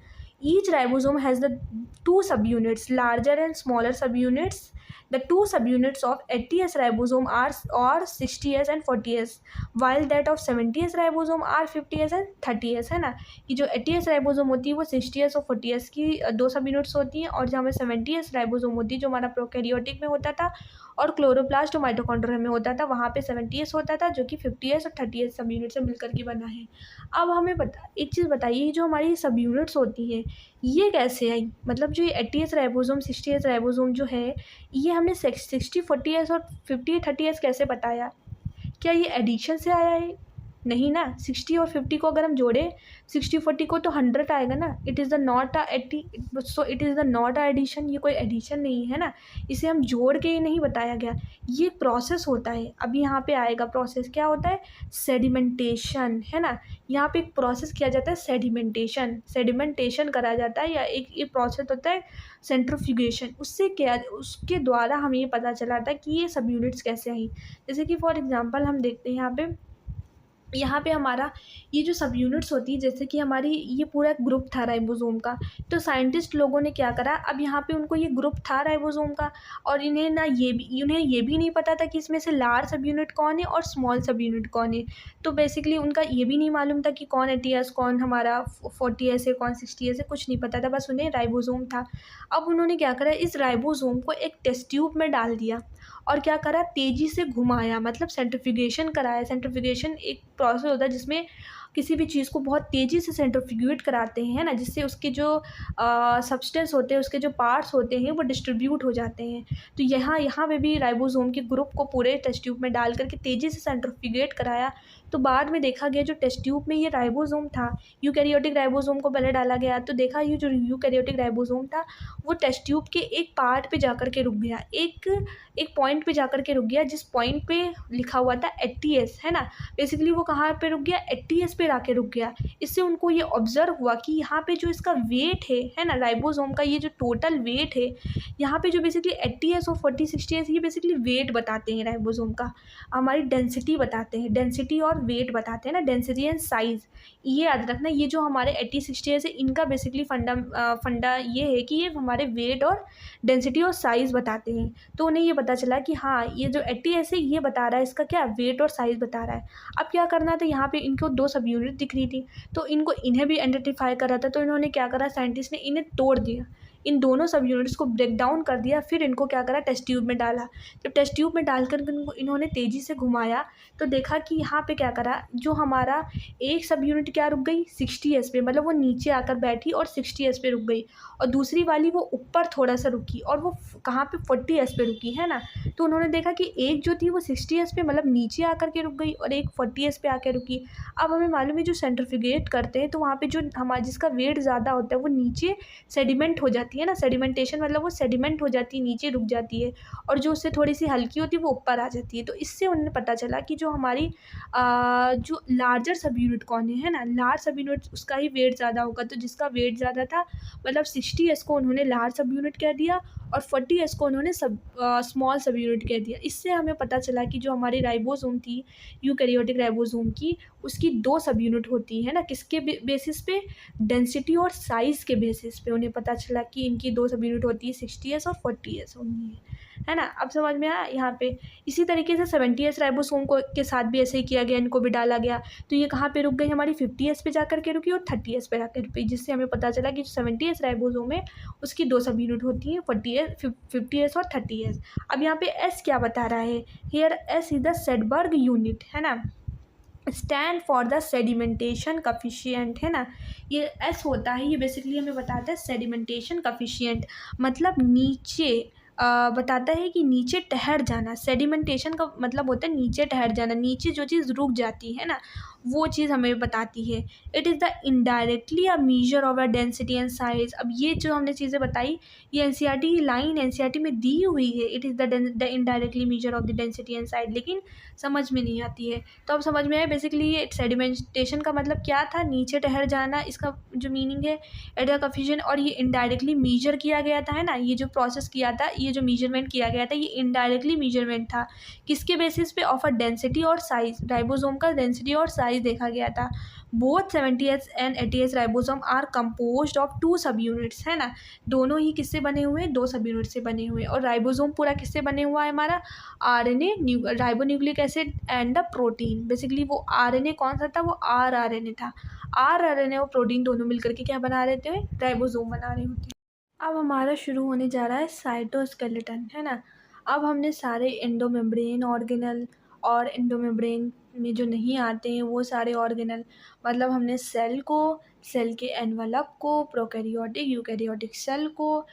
Each ribosome has the two subunits, larger and smaller subunits. The two subunits of 80s ribosome are or 60s and 40s, while that of 70s ribosome are 50s and 30s, है ना। कि जो 80s राइबोसोम होती है वो 60s और 40s की दो सब यूनिट्स होती हैं, और जहाँ पे 70s राइबोसोम होती है जो हमारा प्रोकैरियोटिक में होता था और क्लोरोप्लास्ट और माइटोकॉन्ड्रिया में होता था, वहाँ पे 70s होता था जो कि 50s और 30s सब यूनिट से मिलकर के बना है। अब हमें एक चीज़ बताइए, जो हमारी सब यूनिट्स होती हैं ये कैसे आई, मतलब जो ये 80s राइबोसोम 60s राइबोसोम जो है ये हमने 60-40s और 50-30s कैसे बताया, क्या ये एडिशन से आया है, नहीं ना। 60 और 50 को अगर हम जोड़े, 60-40 को तो 100 आएगा ना। It is the not a 80, so it is the not a addition, ये कोई एडिशन नहीं है ना, इसे हम जोड़ के ही नहीं बताया गया, ये प्रोसेस होता है। अभी यहाँ पे आएगा प्रोसेस, क्या होता है, सेडिमेंटेशन, है ना। यहाँ पे एक प्रोसेस किया जाता है सेडिमेंटेशन करा जाता है, या एक प्रोसेस होता है सेंट्रीफ्यूगेशन, उससे क्या, उसके द्वारा हमें ये पता चला था कि ये सब यूनिट्स कैसे आई। जैसे कि फॉर एग्जांपल हम देखते हैं यहाँ पे हमारा ये जो सब यूनिट्स होती है, जैसे कि हमारी ये पूरा ग्रुप था राइबोसोम का, तो साइंटिस्ट लोगों ने क्या करा, अब यहाँ पे उनको ये ग्रुप था राइबोसोम का और उन्हें ये भी नहीं पता था कि इसमें से लार्ज सब यूनिट कौन है और स्मॉल सब यूनिट कौन है। तो बेसिकली उनका ये भी नहीं मालूम था कि कौन 80s कौन हमारा 40s है, कौन 60s है, कुछ नहीं पता था, बस उन्हें राइबोसोम था। अब उन्होंने क्या करा, इस राइबोसोम को एक टेस्ट ट्यूब में डाल दिया और क्या करा, तेज़ी से घुमाया, मतलब सेंट्रीफ्यूगेशन कराया। सेंट्रीफ्यूगेशन एक प्रोसेस होता है जिसमें किसी भी चीज़ को बहुत तेज़ी से सेंट्रीफ्यूगेट कराते हैं, है ना, जिससे उसके जो सब्सटेंस होते हैं, उसके जो पार्ट्स होते हैं वो डिस्ट्रीब्यूट हो जाते हैं। तो यहाँ पे भी राइबोसोम के ग्रुप को पूरे टेस्ट ट्यूब में डाल करके तेज़ी से सेंट्रीफ्यूगेट कराया। तो बाद में देखा गया जो टेस्ट ट्यूब में ये राइबोसोम था, यूकैरियोटिक राइबोसोम को पहले डाला गया, तो देखा ये जो यूकैरियोटिक राइबोसोम था वो टेस्ट ट्यूब के एक पार्ट पे जाकर के रुक गया, एक पॉइंट पे जाकर के रुक गया, जिस पॉइंट पे लिखा हुआ था 80s, है ना। बेसिकली वो कहाँ पे रुक गया, 80s पे आके रुक गया। इससे उनको ये ऑब्ज़र्व हुआ कि यहाँ पे जो इसका वेट है ना, राइबोसोम का ये जो टोटल वेट है, यहाँ पे जो बेसिकली 80 एस और 40 60 एस ये बेसिकली वेट बताते हैं राइबोसोम का, हमारी डेंसिटी बताते हैं, डेंसिटी और वेट बताते हैं ना, डेंसिटी एंड साइज़। ये याद रखना, ये जो हमारे 80 60 एस है इनका बेसिकली फंडा ये है कि ये हमारे वेट और डेंसिटी और साइज़ बताते हैं। तो उन्हें ये पता चला कि हाँ, ये जो 80 एस है ये बता रहा है इसका क्या, वेट और साइज़ बता रहा है। अब क्या करना था, यहाँ पे इनको 2 सब यूनिट दिख रही थी, तो इन्हें भी आइडेंटिफाई करा था। तो इन्होंने क्या करा, साइंटिस्ट ने इन्हें तोड़ दिया, इन दोनों सब यूनिट्स को ब्रेक डाउन कर दिया, फिर इनको क्या करा, टेस्ट ट्यूब में डाला। जब टेस्ट ट्यूब में डालकर इन्होंने तेज़ी से घुमाया तो देखा कि यहाँ पे क्या करा, जो हमारा एक सब यूनिट क्या रुक गई 60 एस पे, मतलब वो नीचे आकर बैठी और 60 एस पे रुक गई, और दूसरी वाली वो ऊपर थोड़ा सा रुकी और वो कहाँ पे 40 एस पे रुकी, है ना। तो उन्होंने देखा कि एक जो थी वो 60 एस पे मतलब नीचे आकर के रुक गई और एक 40 एस पे आकर रुकी। अब हमें मालूम है जो सेंट्रीफ्यूगेट करते हैं तो वहाँ पे जो हमारा जिसका वेट ज़्यादा होता है वो नीचे सेडिमेंट हो जाती है ना, सेडिमेंटेशन मतलब वो सेडिमेंट हो जाती है, नीचे रुक जाती है, और जो उससे थोड़ी सी हल्की होती है वो ऊपर आ जाती है। तो इससे उन्हें पता चला कि जो हमारी जो लार्जर सब यूनिट कौन है ना, लार्ज सब यूनिट उसका ही वेट ज़्यादा होगा। तो जिसका वेट ज़्यादा था मतलब 60 एस को उन्होंने लार्ज सब यूनिट कह दिया और 40 एस को उन्होंने स्मॉल सब यूनिट कह दिया। इससे हमें पता चला कि जो हमारी राइबोसोम थी, यूकैरियोटिक राइबोसोम की, उसकी 2 सब यूनिट होती है ना, किसके बेसिस पे, डेंसिटी और साइज़ के बेसिस पे। उन्हें पता चला कि इनकी 2 सब यूनिट होती है 60 एस और 40 एस होनी है ना। अब समझ में आया यहाँ पे। इसी तरीके से 70 एस राइबोसोम को के साथ भी ऐसे ही किया गया, इनको भी डाला गया, तो ये कहाँ पे रुक गई, हमारी 50 एस पे जाकर के रुकी और 30 एस पे जाकर रुकी, जिससे हमें पता चला कि जो 70 एस राइबोसोम है उसकी 2 सब यूनिट होती हैं 40 एस 50 एस और 30 एस। अब यहाँ पे एस क्या बता रहा है, here S is the Svedberg unit, है ना, stand for the sedimentation coefficient, है ना। ये एस होता है, ये बेसिकली हमें बताता है सेडिमेंटेशन कफिशियंट, मतलब नीचे बताता है कि नीचे ठहर जाना। सेडिमेंटेशन का मतलब होता है नीचे ठहर जाना, नीचे जो चीज़ रुक जाती है ना वो चीज़ हमें बताती है। It is the indirectly a measure of a density and size. अब ये जो हमने चीज़ें बताई ये एनसीईआरटी की लाइन एनसीईआरटी में दी हुई है, it is the indirectly measure of the density and size, लेकिन समझ में नहीं आती है। तो अब समझ में आया बेसिकली ये सेडिमेंटेशन का मतलब क्या था, नीचे ठहर जाना, इसका जो मीनिंग है एट द कफिशियंट, और ये इनडायरेक्टली मेजर किया गया था, है ना। ये जो प्रोसेस किया था, ये जो मेजरमेंट किया गया था ये इनडायरेक्टली मेजरमेंट था, किसके बेसिस पे, ऑफ अ डेंसिटी और साइज, राइबोसोम का डेंसिटी और साइज देखा गया था। Both 70 S and 80 S ribosome are composed of 2 सब यूनिट्स, है ना। दोनों ही किससे बने हुए हैं, 2 सब यूनिट से बने हुए हैं। और राइबोसोम पूरा किससे बने हुआ है हमारा, RNA, ribonucleic acid and the protein. Basically वो आरएनए कौन सा था, वो आरआरएनए था। आरआरएनए और प्रोटीन दोनों मिलकर के क्या बना रहे थे, राइबोसोम बना रहे होते हैं। अब हमारा शुरू होने जा रहा है साइटोस्केलेटन, है ना। अब हमने सारे एंडोमेम्ब्रेन ऑर्गेनल और एंडोमेम्ब्रेन में जो नहीं आते हैं वो सारे ऑर्गेनल, मतलब हमने सेल को, सेल के एनवलप को, प्रोकैरियोटिक यूकैरियोटिक सेल को,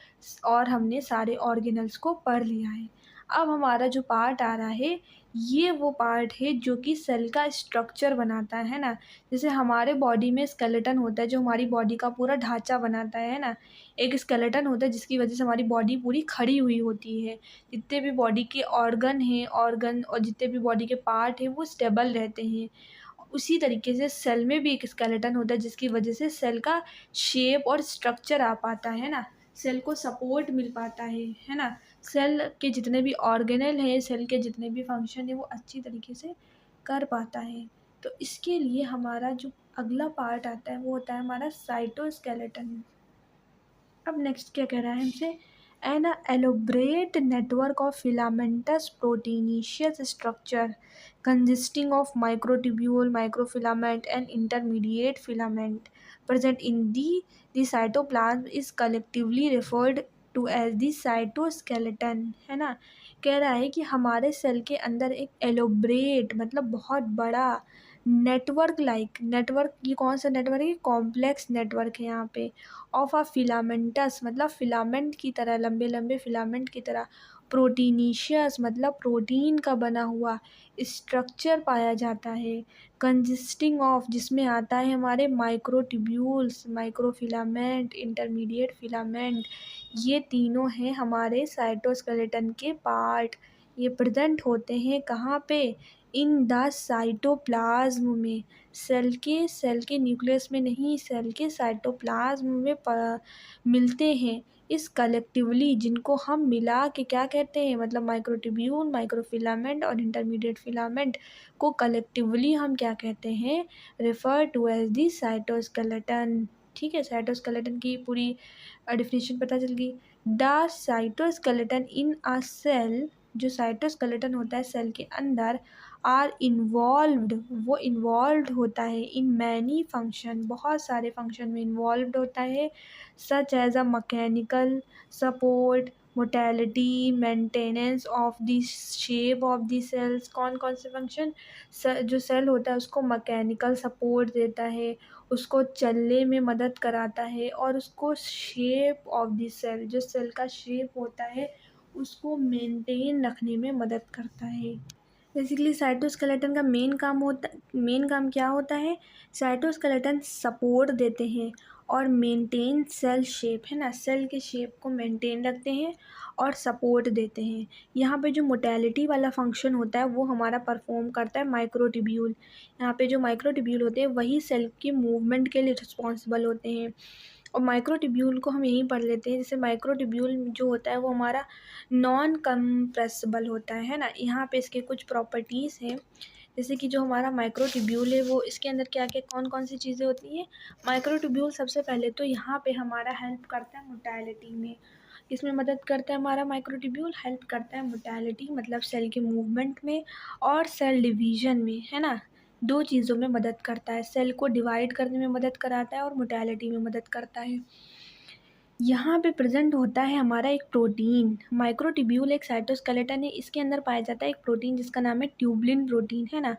और हमने सारे ऑर्गेनल्स को पढ़ लिया है। अब हमारा जो पार्ट आ रहा है ये वो पार्ट है जो कि सेल का स्ट्रक्चर बनाता है ना। जैसे हमारे बॉडी में स्केलेटन होता है जो हमारी बॉडी का पूरा ढांचा बनाता है ना। एक स्केलेटन होता है जिसकी वजह से हमारी बॉडी पूरी खड़ी हुई होती है। जितने भी बॉडी के ऑर्गन हैं, ऑर्गन और जितने भी बॉडी के पार्ट हैं वो स्टेबल रहते हैं। उसी तरीके से सेल में भी एक स्केलेटन होता है जिसकी वजह से सेल का शेप और स्ट्रक्चर आ पाता है ना, सेल को सपोर्ट मिल पाता है ना। सेल के जितने भी ऑर्गेनल हैं, सेल के जितने भी फंक्शन हैं वो अच्छी तरीके से कर पाता है। तो इसके लिए हमारा जो अगला पार्ट आता है वो होता है हमारा साइटोस्केलेटन। अब नेक्स्ट क्या कह रहा है हमसे, an elaborate network of filamentous proteinaceous structure consisting of microtubule, microfilament and intermediate filament present in the cytoplasm is collectively referred to as the cytoskeleton, है ना। कह रहा है कि हमारे सेल के अंदर एक एलोब्रेट मतलब बहुत बड़ा नेटवर्क, लाइक नेटवर्क, ये कौन सा नेटवर्क है, कॉम्प्लेक्स नेटवर्क है यहाँ पे, ऑफ अ फिलामेंटस मतलब फिलामेंट की तरह, लंबे लंबे फिलामेंट की तरह, प्रोटीनिशियस मतलब प्रोटीन का बना हुआ स्ट्रक्चर पाया जाता है, कंसिस्टिंग ऑफ जिसमें आता है हमारे माइक्रोट्यूब्यूल्स, माइक्रोफिलामेंट, इंटरमीडिएट फिलामेंट, ये तीनों हैं हमारे साइटोस्केलेटन के पार्ट। ये प्रेजेंट होते हैं कहाँ पे, इन द साइटोप्लाज्म में, सेल के न्यूक्लियस में नहीं, सेल के साइटोप्लाज्म में मिलते हैं। इस कलेक्टिवली, जिनको हम मिला के क्या कहते हैं, मतलब माइक्रोट्यूब्यूल, माइक्रोफिलामेंट और इंटरमीडिएट फिलामेंट को कलेक्टिवली हम क्या कहते हैं, refer to as the cytoskeleton. ठीक है, साइटोस्केलेटन की पूरी डेफिनेशन पता चल गई। The cytoskeleton in a cell, जो साइटोस्केलेटन होता है सेल के अंदर, आर इन्वॉल्व्ड, वो इन्वॉल्व होता है, इन मैनी फंक्शन, बहुत सारे फंक्शन में इन्वॉल्व होता है, such as a mechanical support, motility, maintenance of the shape of the cells. कौन कौन से फंक्शन, जो सेल होता है उसको मैकेनिकल सपोर्ट देता है, उसको चलने में मदद कराता है, और उसको शेप ऑफ द सेल, जो सेल का शेप होता है उसको मेंटेन रखने में मदद करता है। बेसिकली साइटोस्केलेटन का मेन काम क्या होता है, साइटोस्केलेटन सपोर्ट देते हैं और मेंटेन सेल शेप, है ना, सेल के शेप को मेंटेन रखते हैं और सपोर्ट देते हैं। यहाँ पे जो मोटेलिटी वाला फंक्शन होता है वो हमारा परफॉर्म करता है माइक्रोट्यूब्यूल। यहाँ पे जो माइक्रोट्यूब्यूल होते हैं वही सेल की मूवमेंट के लिए रिस्पॉन्सिबल होते हैं। और माइक्रोट्यूब्यूल को हम यहीं पढ़ लेते हैं, जैसे माइक्रोट्यूब्यूल जो होता है वो हमारा नॉन कंप्रेसिबल होता है ना। यहाँ पे इसके कुछ प्रॉपर्टीज़ हैं, जैसे कि जो हमारा माइक्रोट्यूब्यूल है वो, इसके अंदर क्या क्या कौन कौन सी चीज़ें होती हैं। माइक्रोट्यूब्यूल सबसे पहले तो यहाँ पे हमारा हेल्प करता है मोटेलिटी में। इसमें मदद करता है हमारा माइक्रोट्यूब्यूल, हेल्प करता है मोटेलिटी मतलब सेल के मूवमेंट में और सेल डिवीजन में, है ना। दो चीज़ों में मदद करता है, सेल को डिवाइड करने में मदद कराता है और मोटेलिटी में मदद करता है। यहाँ पे प्रेजेंट होता है हमारा एक प्रोटीन, माइक्रोट्यूब्यूल एक साइटोस्केलेटन है, इसके अंदर पाया जाता है एक प्रोटीन जिसका नाम है ट्यूबलिन प्रोटीन, है ना।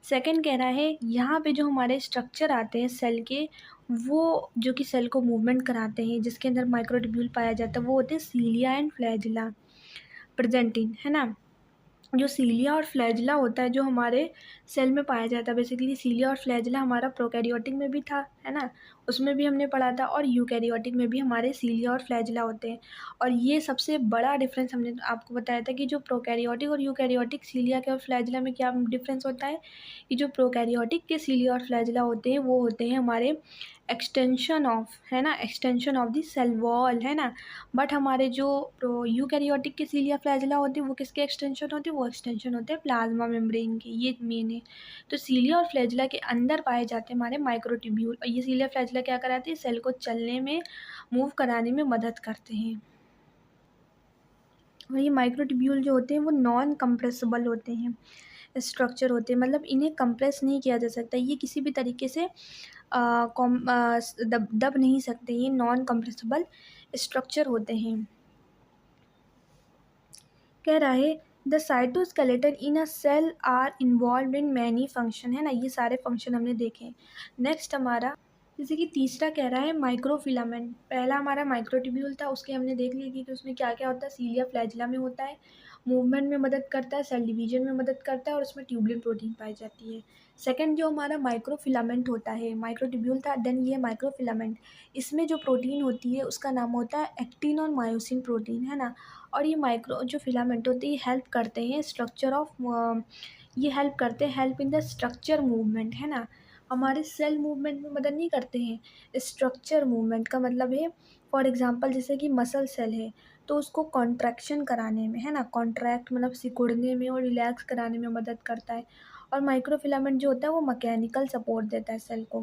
सेकंड कह रहा है यहाँ पे जो हमारे स्ट्रक्चर आते हैं सेल के, वो जो कि सेल को मूवमेंट कराते हैं, जिसके अंदर माइक्रोट्यूब्यूल पाया जाता है, वो होते हैं सीलिया एंड फ्लैजिला प्रेजेंटिन, है ना। जो सीलिया और फ्लैजिला होता है जो हमारे सेल में पाया जाता है, बेसिकली सीलिया और फ्लैजिला हमारा प्रोकैरियोटिक में भी था, है ना, उसमें भी हमने पढ़ा था, और यूकैरियोटिक में भी हमारे सीलिया और फ्लैजिला होते हैं। और ये सबसे बड़ा डिफरेंस हमने आपको बताया था कि जो प्रोकैरियोटिक और यूकैरियोटिक सीलिया के और फ्लैजिला में क्या डिफरेंस होता है, कि जो प्रोकैरियोटिक के सीलिया और फ्लैजिला होते हैं वो होते हैं हमारे एक्सटेंशन ऑफ, है ना, extension of the cell wall, है ना। बट हमारे जो यूकैरियोटिक के सीलिया फ्लैजिला होती है वो किसके एक्सटेंशन होती है, वो एक्सटेंशन होते हैं प्लाज्मा मेम्ब्रेन के, ये मेन है। तो सीलिया और फ्लैजिला के अंदर पाए जाते हैं हमारे माइक्रोट्यूब्यूल, और ये सीलिया फ्लैजिला क्या कराते हैं, सेल को चलने में, मूव कराने में मदद करते हैं। और ये माइक्रोट्यूब्यूल जो होते हैं वो नॉन कंप्रेसिबल होते हैं, स्ट्रक्चर होते हैं, मतलब इन्हें कंप्रेस नहीं किया जा सकता, ये किसी भी तरीके से दब नहीं सकते, ये नॉन कंप्रेसिबल स्ट्रक्चर होते हैं। कह रहा है the cytoskeleton in a cell are involve in many function, है ना, ये सारे फंक्शन हमने देखे। नेक्स्ट हमारा, जैसे कि तीसरा कह रहा है माइक्रोफिलामेंट। पहला हमारा माइक्रोट्यूब्यूल था, उसके हमने देख लिया कि उसमें क्या क्या होता है, सीलिया फ्लैजिला में होता है, मूवमेंट में मदद करता है, सेल डिवीजन में मदद करता है, और उसमें ट्यूबलिन प्रोटीन पाई जाती है। सेकंड जो हमारा माइक्रोफिलामेंट होता है, माइक्रोट्यूब्यूल था, देन ये माइक्रोफिलामेंट, इसमें जो प्रोटीन होती है उसका नाम होता है एक्टिन और मायोसिन प्रोटीन, है ना। और ये माइक्रो जो फिलामेंट होते हैं हेल्प करते हैं स्ट्रक्चर ऑफ, ये हेल्प करते हैं, help in the structure movement, है ना। हमारे सेल मूवमेंट में मदद नहीं करते हैं, स्ट्रक्चर मूवमेंट का मतलब है, फॉर एग्जांपल जैसे कि मसल सेल है तो उसको कॉन्ट्रैक्शन कराने में, है ना, कॉन्ट्रैक्ट मतलब सिकुड़ने में और रिलैक्स कराने में मदद करता है। और माइक्रोफिलामेंट जो होता है वो मैकेनिकल सपोर्ट देता है सेल को।